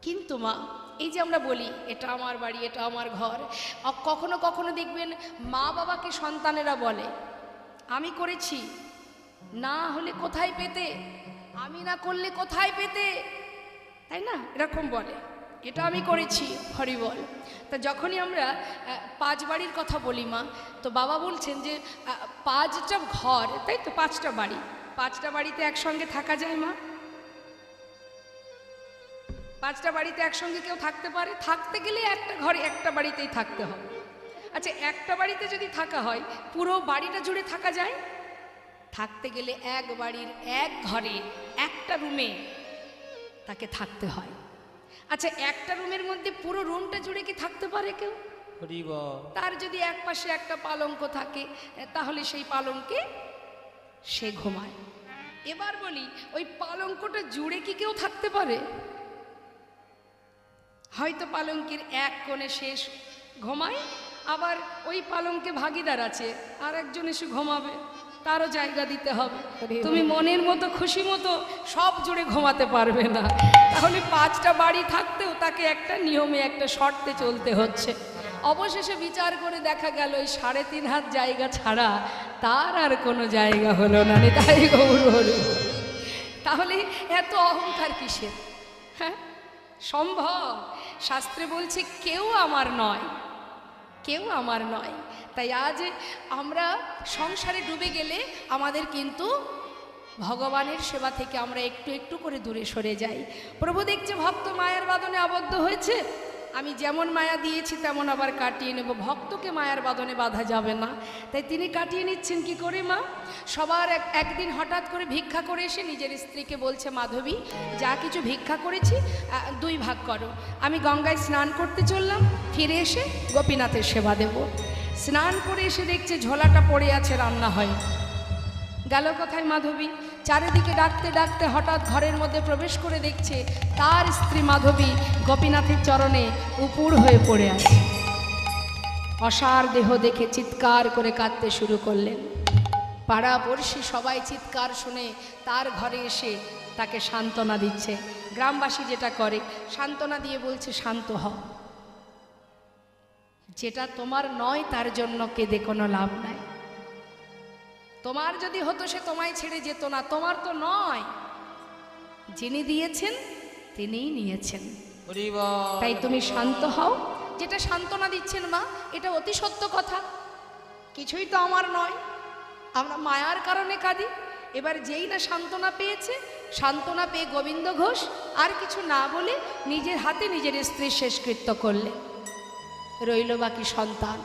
A: কিন্তু মা, এই যে আমরা বলি এটা আমার বাড়ি, এটা আমার ঘর, কখনো কখনো দেখবেন মা বাবাকে সন্তানেরা বলে আমি করেছি, না হলে কোথায় পেতে, আমি না করলে কোথায় পেতে, তাই না? এরকম বলে, এটা আমি করেছি, হরি বল। তা যখনই আমরা 5 বাড়ির কথা বলি মা, তো বাবা বলছেন যে 5টা ঘর, তাই তো 5টা বাড়ি, 5টা বাড়িতে একসঙ্গে থাকা যায় মা? 5টা বাড়িতে একসঙ্গে কেউ থাকতে পারে? থাকতে গেলে একটা ঘরে একটা বাড়িতেই থাকতে হবে। আচ্ছা, একটা বাড়িতে যদি থাকা হয়, পুরো বাড়িটা জুড়ে থাকা যায়? থাকতে গেলে এক বাড়ির এক ঘরে একটা রুমে তাকে থাকতে হয়। আচ্ছা, একটা রুমের মধ্যে পুরো রুমটা জুড়ে কি থাকতে পারে কেউ? তার যদি এক পাশে একটা পালঙ্ক থাকে, তাহলে সেই পালঙ্কে সে ঘুমায়। এবার বলি, ওই পালঙ্কটা জুড়ে কি কেউ থাকতে পারে? হয়তো পালঙ্কের এক কোণে শেষ ঘুমায়, আবার ওই পালঙ্কে ভাগিদার আছে, আর একজন এসে ঘুমাবে, তারও জায়গা দিতে হবে। তুমি মনের মতো খুশি মতো সব জুড়ে ঘুমাতে পারবে না। তাহলে 5টা বাড়ি থাকতেও তাকে একটা নিয়মে, একটা শর্তে চলতে হচ্ছে। অবশেষে বিচার করে দেখা গেল ওই 3.5 হাত জায়গা ছাড়া তার আর কোনো জায়গা হলো না। তাই গৌর হরি। তাহলে এত অহংকার কিসের? হ্যাঁ, সম্ভব? শাস্ত্রে বলছে কেউ আমার নয়, কেউ আমার নয়। তাই আজ আমরা সংসারে ডুবে গেলে আমাদের কিন্তু ভগবানের সেবা থেকে আমরা একটু একটু করে দূরে সরে যাই। প্রভু দেখছে ভক্ত মায়ার বাঁধনে আবদ্ধ হয়েছে, আমি যেমন মায়া দিয়েছি তেমন আবার কাটিয়ে নেব, ভক্তকে মায়ার বাঁধনে বাঁধা যাবে না। তাই তিনি কাটিয়ে নিচ্ছেন কি করে মা? সবার একদিন হঠাৎ করে ভিক্ষা করে এসে নিজের স্ত্রীকে বলছে, মাধবী যা কিছু ভিক্ষা করেছি 2 ভাগ করো। আমি গঙ্গায় স্নান করতে চললাম, ফিরে এসে গোপীনাথের সেবা দেব। স্নান করে এসে দেখছে ঝোলাটা পড়ে আছে, রান্না হয়। গেল কোথায় মাধবী? চারিদিকে ডাকতে ডাকতে হঠাৎ ঘরের মধ্যে প্রবেশ করে দেখছে তার স্ত্রী মাধবী গোপীনাথের চরণে উপুর হয়ে পড়ে আছে। অসার দেহ দেখে চিৎকার করে কাঁদতে শুরু করলেন। পাড়াপড়শি সবাই চিৎকার শুনে তার ঘরে এসে তাকে সান্ত্বনা দিচ্ছে। গ্রামবাসী যেটা করে, সান্ত্বনা দিয়ে বলছে, শান্ত হও, যেটা তোমার নয় তার জন্য কেঁদে কোনো লাভ নাই। তোমার যদি হতো সে তোমায় ছেড়ে যেত না, তোমার তো নয়, যিনি দিয়েছেন তিনিই নিয়েছেন। তাই তুমি শান্ত হও। যেটা সান্ত্বনা দিচ্ছেন মা, এটা অতি সত্য কথা। কিছুই তো আমার নয়, আমরা মায়ার কারণে কাঁদি। এবার যেই না সান্ত্বনা পেয়েছে, সান্ত্বনা পেয়ে গোবিন্দ ঘোষ আর কিছু না বলে নিজের হাতে নিজের স্ত্রীর শেষকৃত্য করলেন। রইল বাকি সন্তান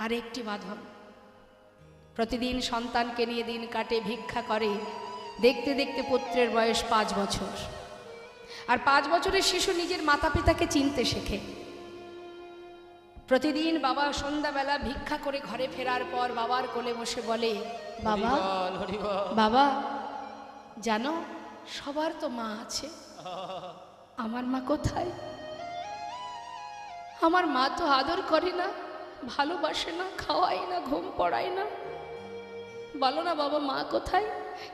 A: আর একটি বাঁধন। প্রতিদিন সন্তানকে নিয়ে দিন কাটে, ভিক্ষা করে। দেখতে দেখতে পুত্রের বয়স 5 বছর। আর 5 বছরের শিশু নিজের মাতা পিতাকে চিনতে শেখে। প্রতিদিন বাবা সন্ধ্যাবেলা ভিক্ষা করে ঘরে ফেরার পর বাবার কোলে বসে বলে, বাবা বাবা জানো সবার তো মা আছে, আমার মা কোথায়? আমার মা তো আদর করে না, ভালোবাসে না, খাওয়াই না, ঘুম পড়ায় না। বলো না বাবা, মা কোথায়?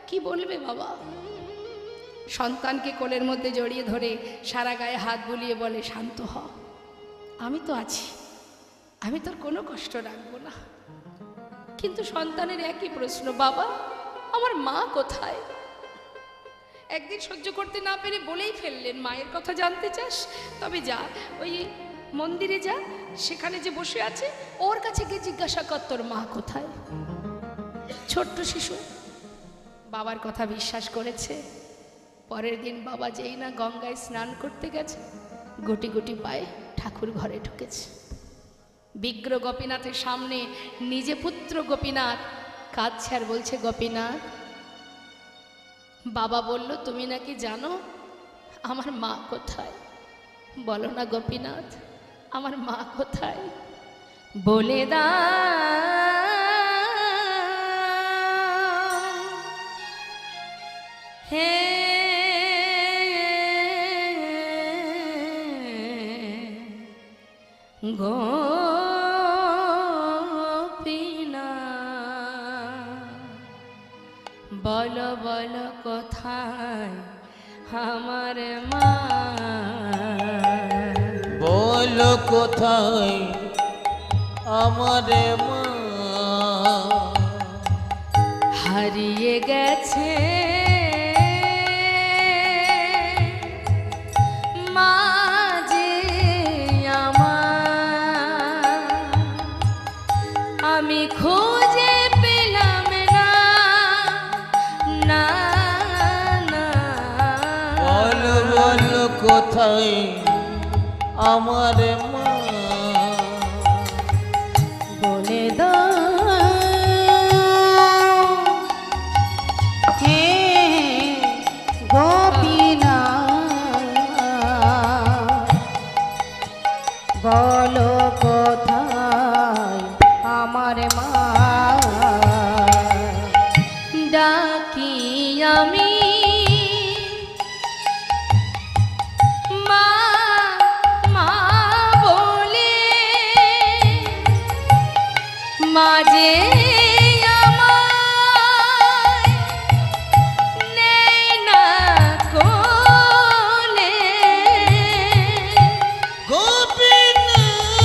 A: কি বলবে বাবা? সন্তানকে কোলের মধ্যে জড়িয়ে ধরে সারা গায়ে হাত বুলিয়ে বলে, শান্ত হ, আমি তো আছি, আমি তোর কোনো কষ্ট রাখবো না। কিন্তু সন্তানের একই প্রশ্ন, বাবা আমার মা কোথায়? একদিন সহ্য করতে না পেরে বলেই ফেললেন, মায়ের কথা জানতে চাস? তবে যা, ওই মন্দিরে যা, সেখানে যে বসে আছে ওর কাছে গিয়ে জিজ্ঞাসা কর তোর মা কোথায়। ছোট্ট শিশু বাবার কথা বিশ্বাস করেছে। পরের দিন বাবা যেই না গঙ্গায় স্নান করতে গেছে, গুটি গুটি পায়ে ঠাকুর ঘরে ঢুকেছে। বিগ্রহ গোপীনাথের সামনে নিজে পুত্র গোপীনাথ কাঁদছে আর বলছে, গোপীনাথ বাবা বলল তুমি নাকি জানো আমার মা কোথায়? বলো না গোপীনাথ, আমার মা কোথায়? বলে দা হে গোপীনাথ, বলো বলো কোথায় আমার মা?
B: বলো কোথায় আমার মা?
A: হারিয়ে গেছে মা যে আমার, আমি খুঁজে পেলাম না না না।
B: বলো বলো কোথায় আমার মা?
C: বলে দাও হে গোপীনাথ, বলো কোথায় আমার মা?
A: ডাকি আমি মা মা বলে, মাঝে আমায় নেই না কোলে।
B: গোপীনাথ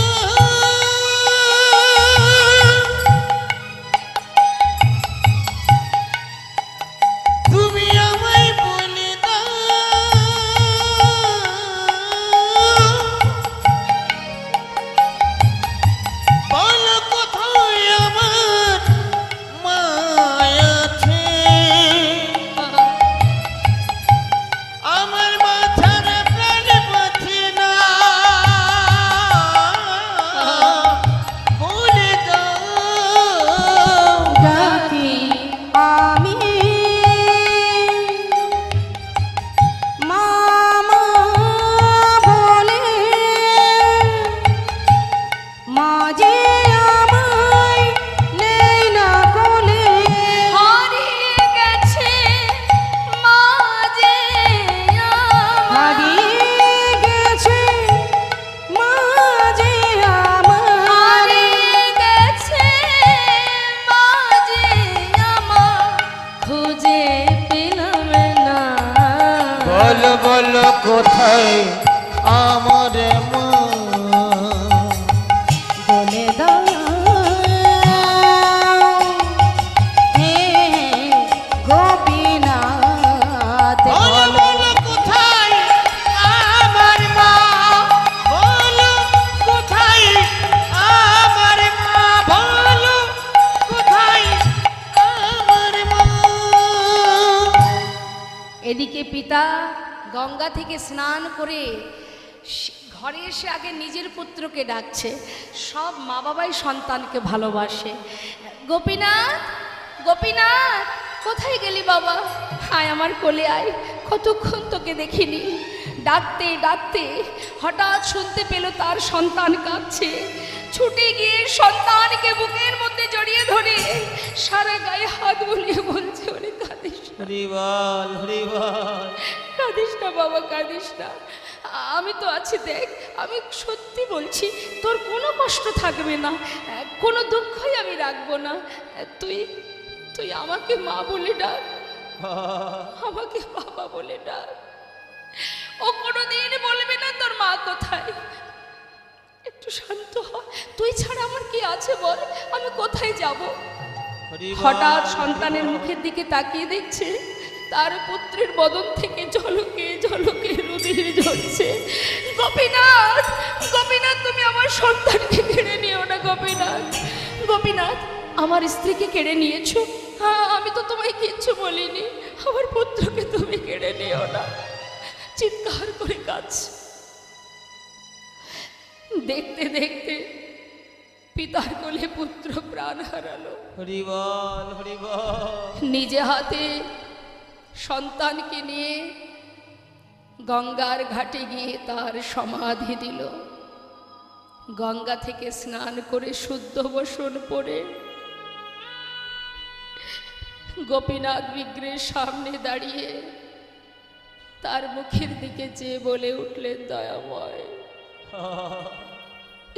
C: মাঝে আমায় নেই না কোলে
A: হারিয়ে গেছে মাঝে আমার
C: হারিয়ে গেছে মাঝে আমার
A: হারিয়ে গেছে মাঝে আমার খুঁজে পেলাম না
B: বলো বলো কোথায় আমার মা
C: বলে দাও হে গোপীনাথ
B: বলো বলো কোথায় আমার মা বলো কোথায় আমার মা বলো কোথায় আমার মা
A: এদিকে পিতা গঙ্গা থেকে স্নান করে ঘরে এসে আগে নিজের পুত্রকে ডাকছে। সব মা বাবাই সন্তানকে ভালোবাসে। গোপীনাথ, গোপীনাথ, কোথায় গেলি বাবা? আয় আমার কোলে আয়, কতক্ষণ তোকে দেখিনি। ডাকতে ডাকতে হঠাৎ শুনতে পেল তার সন্তান কাঁদছে। ছুটে গিয়ে সন্তানকে বুকের মধ্যে জড়িয়ে ধরে সারা গায়ে হাত বুলিয়ে বলছে, ওরে কাঁদিস না,
B: হরিবল হরিবল
A: কাঁদিস না বাবা, কাঁদিস না, আমি তো আছি, দেখ, আমি সত্যি বলছি, তোর কোনো কষ্ট থাকবে না, কোনো দুঃখই আমি রাখবো না। তুই তুই আমাকে মা বলে ডাক, আমাকে বাবা বলে ডাক। ও কোনোদিন বলবে না তোর মা কোথায়। একটু শান্ত হ, তুই ছাড়া আমার কি আছে বল, আমি কোথায় যাব? হঠাৎ সন্তানের মুখের দিকে তাকিয়ে দেখছে তার পুত্রের বদন থেকে ঝলকে ঝলকে রুধির ঝরছে। গোপীনাথ, গোপীনাথ, তুমি আমার সন্তানকে কেড়ে নিও না গোপীনাথ। গোপীনাথ, আমার স্ত্রীকে কেড়ে নিয়েছো? হ্যাঁ, আমি তো তোমায় কিচ্ছু বলিনি, আমার পুত্রকে তুমি কেড়ে নিও না। চিৎকার করে কাঁদছে। দেখতে দেখতে পিতার কোলে পুত্র প্রাণ হারালো।
B: হরিবল হরিবল
A: নিজে হাতে সন্তানকে নিয়ে গঙ্গার ঘাটে গিয়ে তার সমাধি দিল। গঙ্গা থেকে স্নান করে শুদ্ধ বসন পরে গোপীনাথ বিগ্রহের সামনে দাঁড়িয়ে তার মুখের দিকে চেয়ে বলে উঠলেন, দয়াময়,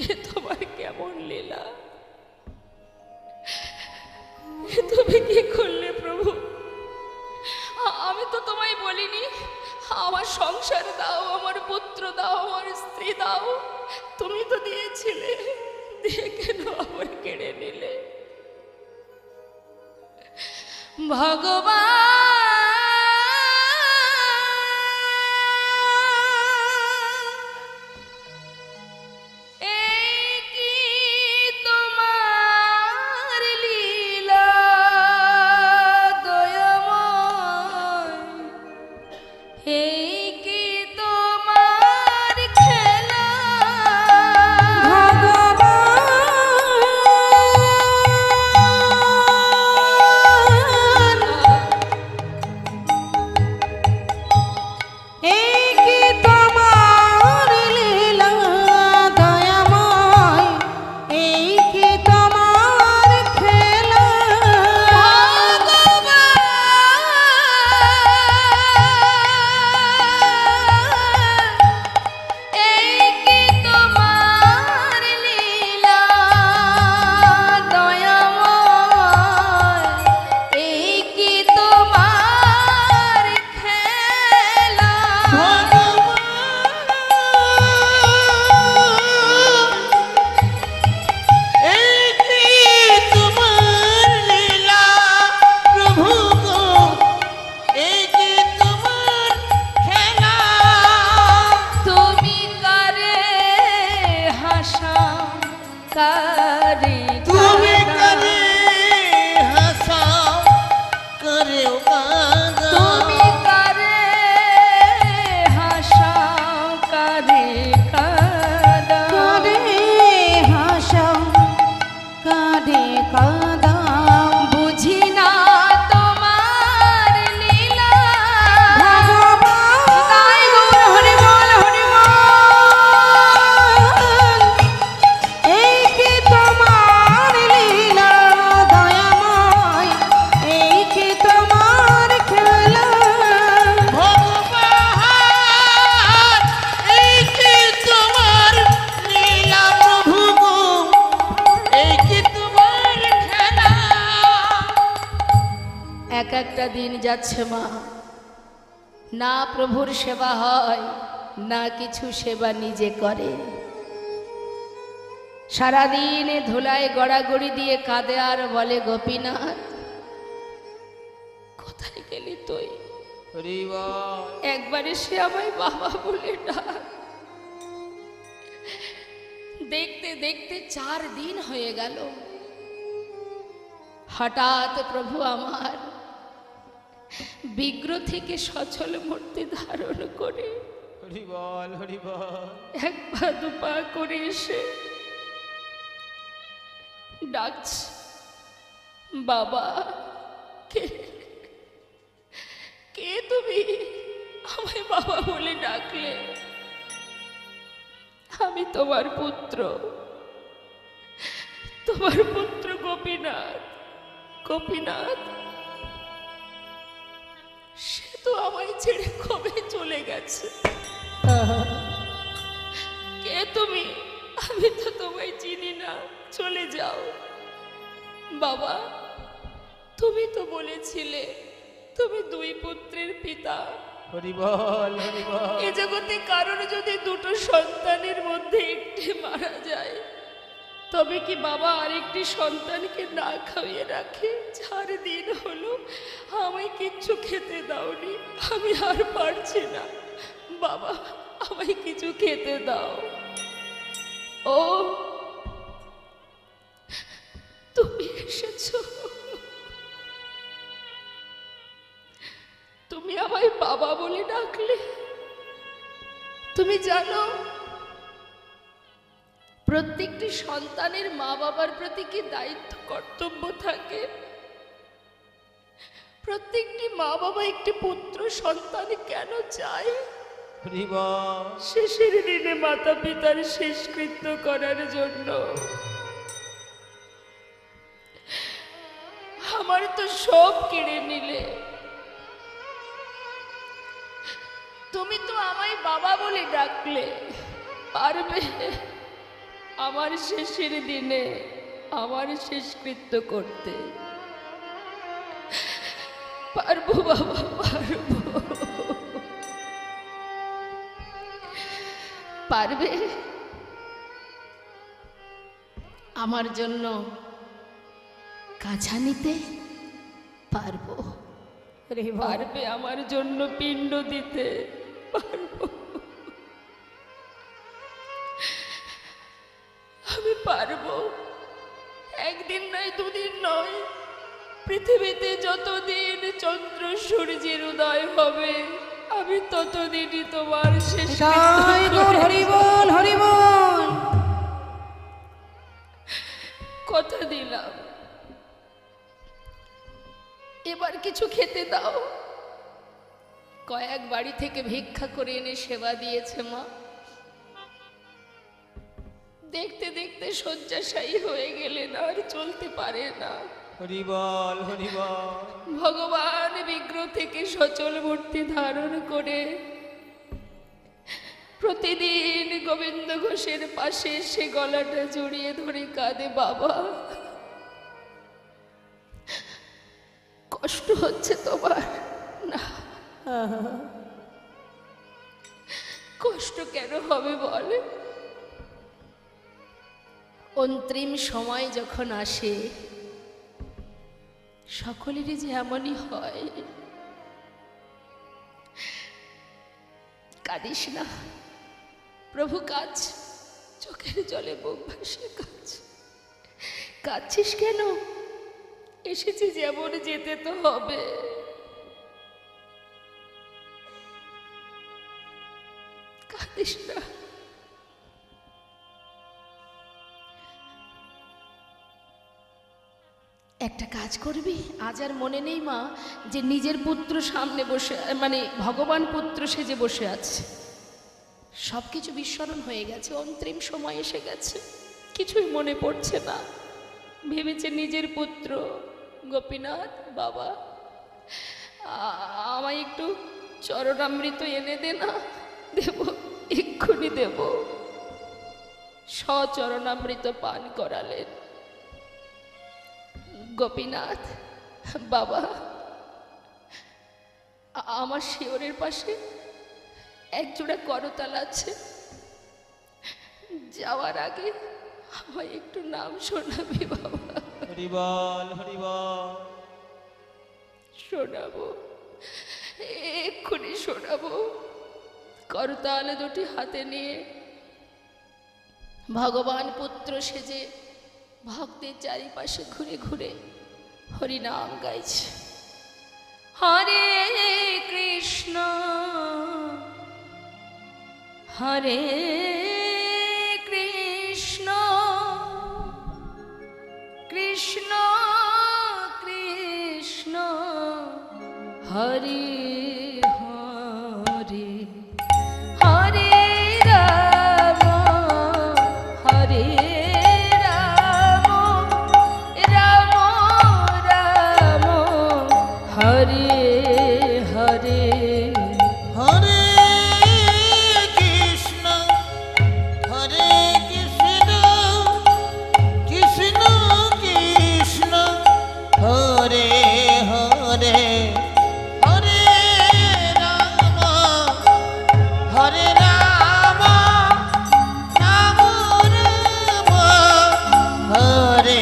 A: এ তোমার কেমন লীলা, এ তুমি কি করলে প্রভু? আমি তো তোমায় বলিনি আমার সংসার দাও, আমার পুত্র দাও, আমার স্ত্রী দাও, তুমি তো দিয়েছিলে, দিয়ে কেন আবার কেড়ে নিলে? ভগবান, এই কি তোমার লীলা দয়াময়, এই কি তোমার খেলা?
C: ভগবান এই কি তোমার লীলা দয়াময়, এই কি তোমার খেলা?
A: এই কি তোমার লীলা দয়াময়, এই কি তোমার খেলা?
B: এই কি তোমার লীলা প্রভু গো, এই কি তোমার খেলা?
A: তুমি কারে হাসা, কারে
B: তুমি
A: কাঁদা?
B: করে হাসাও করেও কাঁদাও।
A: তুমি কারে হাসা, কারে কাঁদা?
C: কাঁদে হাসা কাঁদে কাঁদা
A: বুঝি না তোমার লীলা।
C: ভগবান
A: তাই গৌর হরি বল, হরি বল।
C: এই কি
A: দিন যাচ্ছে মা, না প্রভুর সেবা হয়, না কিছু সেবা নিজে করে। সারাদিনে ধুলায় গড়াগড়ি দিয়ে কাঁদে আর বলে, গোপীনাথ কোথায় গেলি তুই?
B: হরি বল।
A: একবারে সে আমায় বাবা বলে ডাক। দেখতে দেখতে 4 দিন হয়ে গেল। হঠাৎ প্রভু আমার বিগ্রহ থেকে সচল মূর্তি ধারণ করে
B: হরি বল, হরি বল।
A: 1 পা 2 পা করে এসে ডাকছে, বাবা কে? কে তুমি আমায় বাবা বলে ডাকলে? আমি তোমার পুত্র, তোমার পুত্র গোপীনাথ। গোপীনাথ সে তো আমায় ছেড়ে কবে চলে গেছে। কে তুমি? আমি তো তোমায় চিনি না, চলে যাও। বাবা তুমি তো বলেছিলে তুমি 2 পুত্রের পিতা।
B: হরি বল, হরি বল।
A: এ জগতে কারোর যদি 2টো সন্তানের মধ্যে একটি মারা যায়, তবে কি বাবা আরেকটি সন্তানকে না খাইয়ে রাখে? 4 দিন হলো আমায় কিচ্ছু খেতে দাওনি, আমি আর পারছি না। বাবা আমায় কিছু খেতে দাও। ও তুমি এসেছো, তুমি আমায় বাবা বলে ডাকলে। তুমি জানো প্রত্যেকটি সন্তানের মা বাবার প্রতি কি দায়িত্ব কর্তব্য থাকে? প্রত্যেকটি মা বাবা একটি পুত্র সন্তান কেন চায়?
B: হরি বল।
A: শেষের দিনে মাতা পিতার শেষকৃত্য করার জন্য। আমার তো সব কেড়ে নিলে। তুমি তো আমায় বাবা বলে ডাকলে, পারবে আমার শেষের দিনে আমার শেষকৃত্য করতে? পারবো বাবা, পারবো। পারবে আমার জন্য কাছা নিতে? পারবো। পারবে আমার জন্য পিণ্ড দিতে? পারবো। আমি পারবো। 1 দিন নয় 2 দিন নয়, পৃথিবীতে যতদিন চন্দ্র সূর্যের উদয় হবে আমি ততদিনই তোমার শেষ
C: জয় গৌর হরি বল, হরি বল।
A: কথা দিলাম। এবার কিছু খেতে দাও। কয়েক বাড়ি থেকে ভিক্ষা করে এনে সেবা দিয়েছে মা। দেখতে দেখতে শয্যাশায়ী হয়ে গেলেন, আর চলতে পারে না।
B: হরি বল, হরি বল।
A: ভগবান বিগ্রহ থেকে সচল মূর্তি ধারণ করে প্রতিদিন গোবিন্দ ঘোষের পাশে সে গলাটা জড়িয়ে ধরে কাঁদে, বাবা কষ্ট হচ্ছে তোমার? না, কষ্ট কেন হবে বলে? অন্তিম সময় যখন আসে সকলেরই যে এমনই হয়। কাঁদিস না প্রভু, কাজ চোখের জলে বুক ভাসে কাজ। কাঁদছিস কেন? এসেছি যেমন যেতে তো হবে। কাঁদিস না। একটা কাজ করবি, আজ আর মনে নেই মা যে নিজের পুত্র সামনে বসে, মানে ভগবান পুত্র সেজে বসে আছে। সব কিছু বিস্মরণ হয়ে গেছে, অন্তিম সময় এসে গেছে, কিছুই মনে পড়ছে না। ভেবেছে নিজের পুত্র গোপীনাথ, বাবা আমায় একটু চরণামৃত এনে দে না। দেব, এক্ষুনি দেব। সচরণামৃত পান করালেন। গোপীনাথ, বাবা আমার শিওরের পাশে একজোড়া করতাল আছে। যাওয়ার আগে আমায় একটু নাম শোনাবি বাবা?
B: হরিবল হরিবল।
A: শোনাবো, এক্ষুনি শোনাবো। করতাল দুটি হাতে নিয়ে ভগবান পুত্র সেজে ভক্তের চারিপাশে ঘুরে ঘুরে হরিনাম গাইছে। হরে কৃষ্ণ হরে কৃষ্ণ কৃষ্ণ কৃষ্ণ হরে হরে হরে রাম হরে রাম রাম রাম হরে হরে।
B: হরে কৃষ্ণ হরে কৃষ্ণ কৃষ্ণ কৃষ্ণ হরে হরে হরে রাম হরে রাম রাম রাম হরে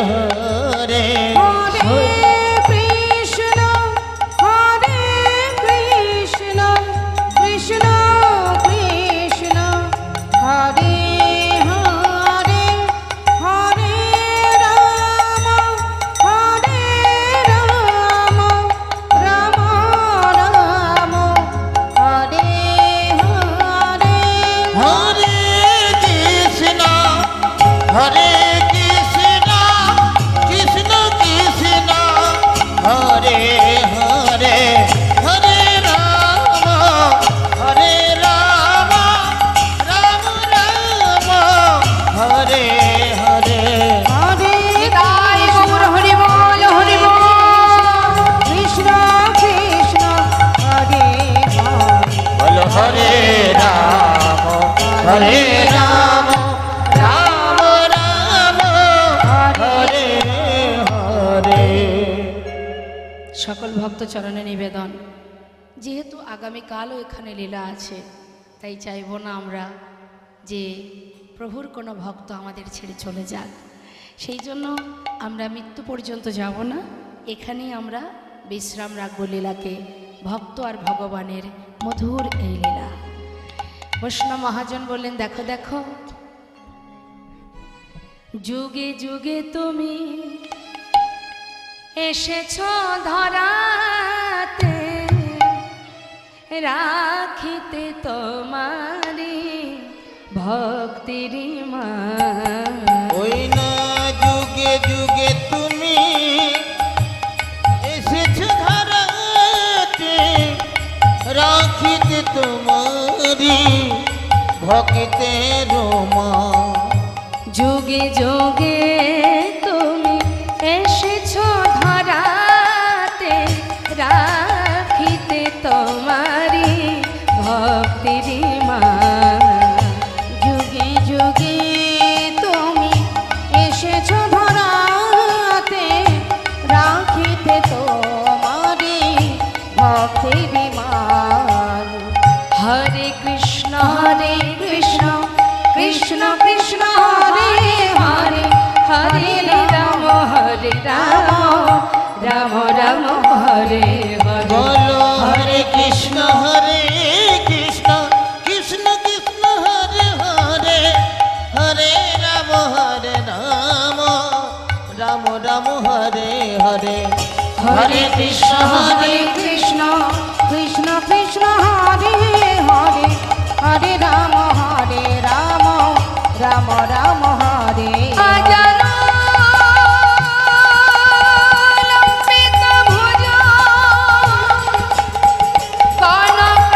B: হরে।
C: হরে কৃষ্ণ কৃষ্ণ কৃষ্ণ কৃষ্ণ হরে হরে হরে রাম রাম রাম হরে হরে।
B: হরে কৃষ্ণ হরে কৃষ্ণ কৃষ্ণ কৃষ্ণ হরে হরে হরে রাম হরে রাম রাম রাম হরে হরে।
C: হরে
A: নিতাই গৌর
C: হরি বল হরি বল কৃষ্ণ কৃষ্ণ হরে
B: বল হরে রাম হরে রাম রাম রাম হরে হরে।
A: সকল ভক্ত চরণে নিবেদন, যেহেতু আগামীকালও এখানে লীলা আছে, তাই চাইব না আমরা যে প্রভুর কোনো ভক্ত আমাদের ছেড়ে চলে যাক। সেই জন্য আমরা মৃত্যু পর্যন্ত যাব না, এখানেই আমরা বিশ্রাম রাখবো লীলাকে। ভক্ত আর ভগবানের মধুর এই লীলা। বৈষ্ণব মহাজন বললেন, দেখো দেখো যুগে যুগে তুমি এসেছ ধরাতে, রাখিতে তোমারি ভক্তির মান।
B: ওই না যুগে যুগে তুমি এসেছো ধরাতে, রাখিতে তোমারি ভক্তির মান।
A: যুগে যুগে তুমি এসেছ ধরাতে, রাখিতে তোমারি ভক্তির মান।
C: যুগে যুগে তুমি এসেছো ধরাতে, রাখিতে তোমারি ভক্তির মান।
A: হরে কৃষ্ণ
C: হরে কৃষ্ণ কৃষ্ণ কৃষ্ণ হরে হরে
A: হরে রাম রাম রাম হরে হরে।
B: বলো হরে কৃষ্ণ কৃষ্ণ কৃষ্ণ হরে হরে হরে রাম রাম রাম হরে হরে।
C: হরে কৃষ্ণ কৃষ্ণ কৃষ্ণ কৃষ্ণ হরে হরে হরে রাম রাম রাম হরে।
A: আজানো লম্বিত ভুজ কনকাবদাত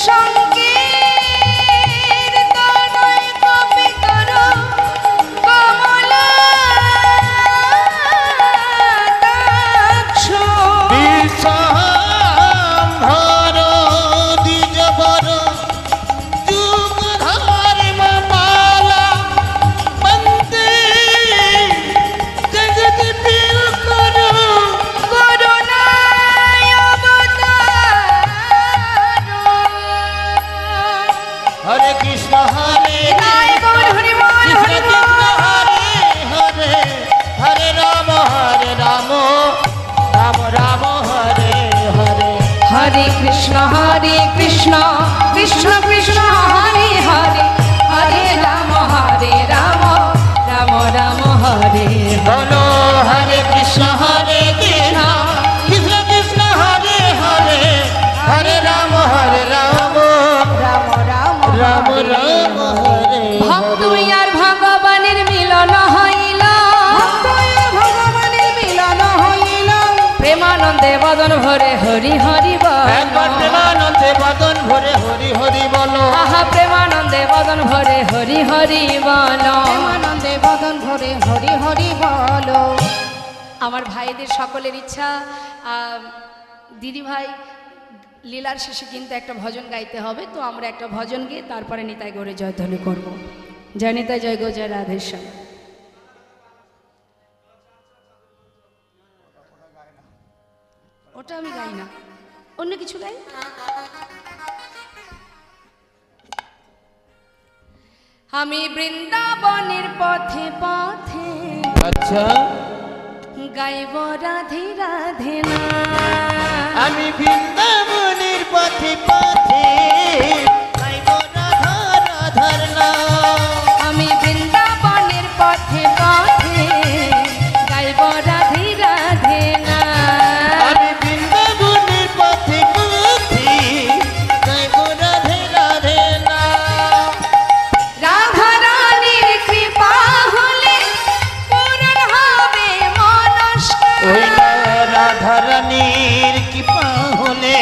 A: সংকীর্তনয় কপিতর কমলাকাক্ষ।
B: বিষয়
A: কৃষ্ণ হরে কৃষ্ণ কৃষ্ণ কৃষ্ণ হরে হরে হরে রাম রাম রাম হরে
B: বলো হরে কৃষ্ণ কৃষ্ণ কৃষ্ণ হরে হরে হরে রাম রাম রাম রাম হরে
A: ভক্ত আর ভগবানের মিলন হইল
C: ভগবানের মিলন হইল
A: প্রেমানন্দে বদন ভরে হরি হরি
B: একবার
A: বল
B: প্রেমানন্দে বদন ভরে হরি হরি বলো
A: আহা প্রেমানন্দে বদন ভরে হরি হরি বল
C: প্রেমানন্দে বদন ভরে হরি হরি বলো।
A: আমার ভাইদের সকলের ইচ্ছা দিদি ভাই লীলার শেষে কিন্তু একটা ভজন গাইতে হবে, তো আমরা একটা ভজন গিয়ে তারপরে নিতাই গৌরে জয়ধ্বনি করব। জয় নিতাই জয় গো জয় রাধেশ্যাম। ওটা আমি গাই না, অন্য কিছু গাই। আমি বৃন্দাবনের পথে পথে
B: আচ্ছা
A: গাইব রাধে রাধে না।
B: আমি বৃন্দাবনের পথে পথে গাইব রাধা রাধার নাম
A: আমি বৃন্দাবনের পথে পথে গাইব রাধে রাধে না।
B: আমি বৃন্দাবনের পথে পথে গাইব রাধে রাধে নাম
A: রাধা রানীর কৃপা হলে পূরণ হবে মনস্কার।
B: ওই রাধা রানীর কৃপা হলে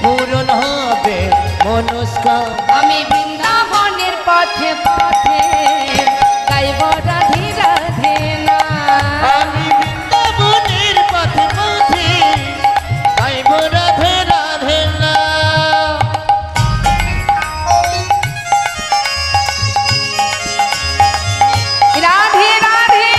B: পূরণ হবে মনস্কার
A: আমি বৃন্দাবনের পথে পথে গাইব রাধে রাধে না।
B: আমি বৃন্দাবনের পথে পথে গাইব রাধে রাধে নাম
A: রাধে রাধে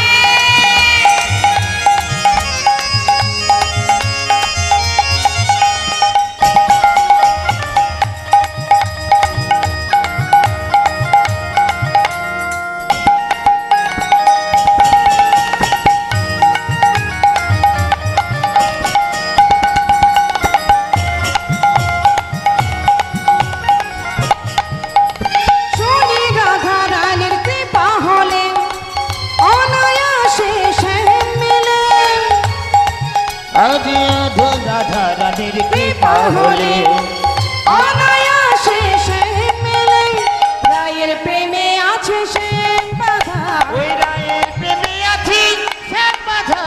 C: শুনি রাধা রানীর কৃপা হলে অনায়াসে সে মিলে
B: আদি আধো রাধা রানীর কৃপা হলে
C: অনায়াসে সে মিলে রায়ের প্রেমে আছে সে বাধা
B: ওই রায়ের প্রেমে আছি শ্যাম বাধা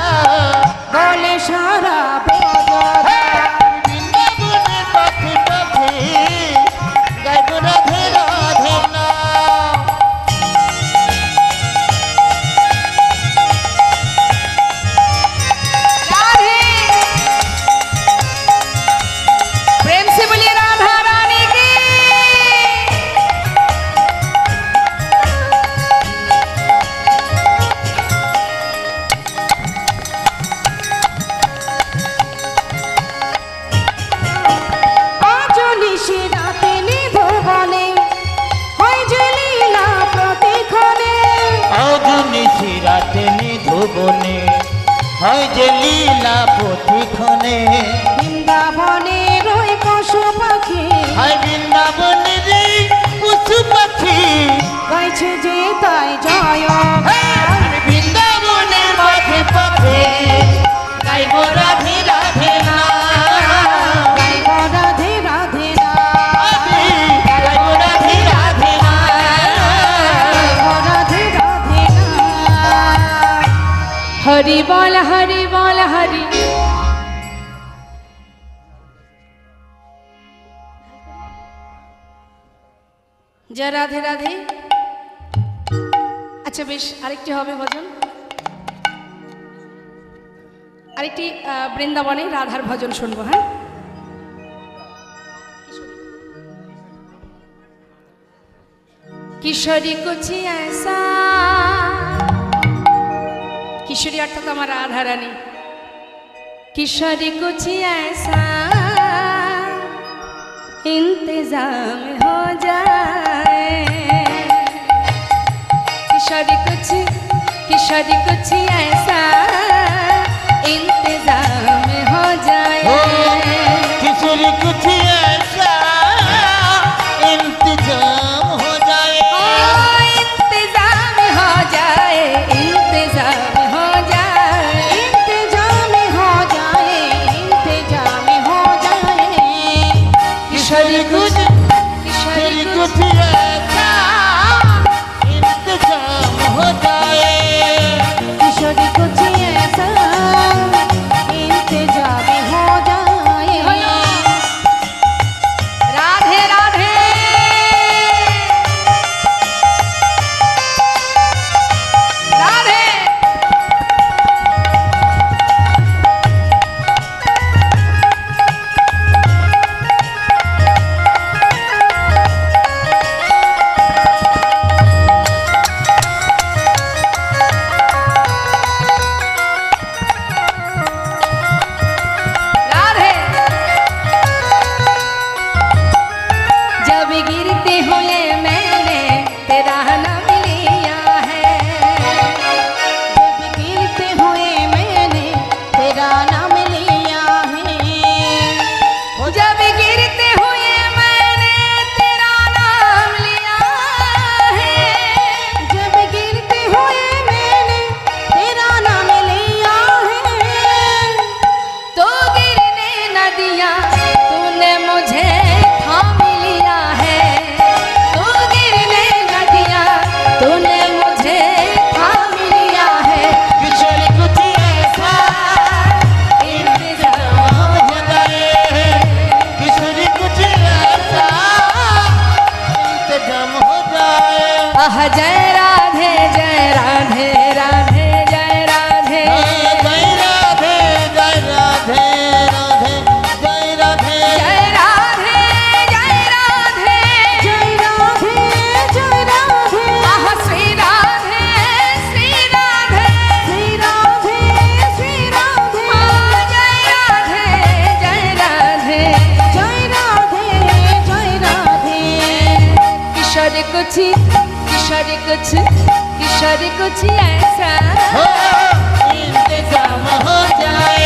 C: বলে সারা বেজরা
B: বৃন্দাবনের পথে পথে গাইব রাধে রাধে নাম
A: राधे प्रेम से बोलिए राधा रानी की।
C: আজলি রাতে নিধো বলে হয় যে লীলা প্রতিক্ষণে
B: অগ্নি শিরাতে নিধুবনে হয় যে লীলা প্রতিক্ষণে
C: বৃন্দাবনে রই পশু পাখি
B: হয় বৃন্দাবনের এই পশু পাখি
C: গাইছে যে তাই জয়
B: আমি বৃন্দাবনের পথে পথে গাইব রাধে রাধে নাম
C: গাইব রাধে রাধে না
B: গাইব রাধে রাধে নাম
C: গাইব রাধে রাধে না
A: हरि बोल हरि बोल हरि। जय राधे राधे। আচ্ছা বেশ, আরেকটি হবে ভজন, আরেকটি বৃন্দাবনে রাধার ভজন শুনবো। হ্যাঁ, কিশোরী কুচি ऐसा, কিশোরী অর্থাৎ আমার রাধা রানী। কিশোরী কুচি ऐसा इंतजाम हो जाए, किशोरी कुछ ऐसा इंतजाम हो जाए।
B: किशोरी कुछ कुछ ऐसा इंतजाम हो जाए।
A: इंतजाम हो जाए, इंतजाम हो जाए।
C: इंतजाम हो जाए, इंतजाम हो जाए।
B: किशोरी कुछ ऐसा इंतजाम हो जाए।
C: किशोरी कुछ ऐसा इंतजाम हो जाए।
A: राधे राधे राधे। राधे। जब गिरते हुए मैंने तेरा नाम लिया है।
C: जब गिरते हुए मैंने तेरा नाम लिया है।
A: जब गिरते हुए मैंने तेरा नाम लिया है।
C: जब गिरते हुए मैंने तेरा नाम लिया है।
A: तो गिरने न दिया तूने मुझे थाम लिया है। तो गिरने न दिया तूने मुझे थाम लिया है।
B: किशोरी कुछ ऐसा इंतजाम हो जाए। किशोरी कुछ ऐसा इंतजाम हो जाए।
A: आह जय राधे जय राधे राधे जय राधे।
B: जय राधे जय राधे राधे जय राधे।
A: जय राधे जय राधे
C: जय राधे, जय राधे।
A: आह श्री राधे श्री राधे।
C: श्री राधे, श्री राधे।
A: जय राधे जय राधे।
C: जय राधे, जय राधे।
A: किशोरी कुछ ऐसा
B: हो इंतजाम हो जाए।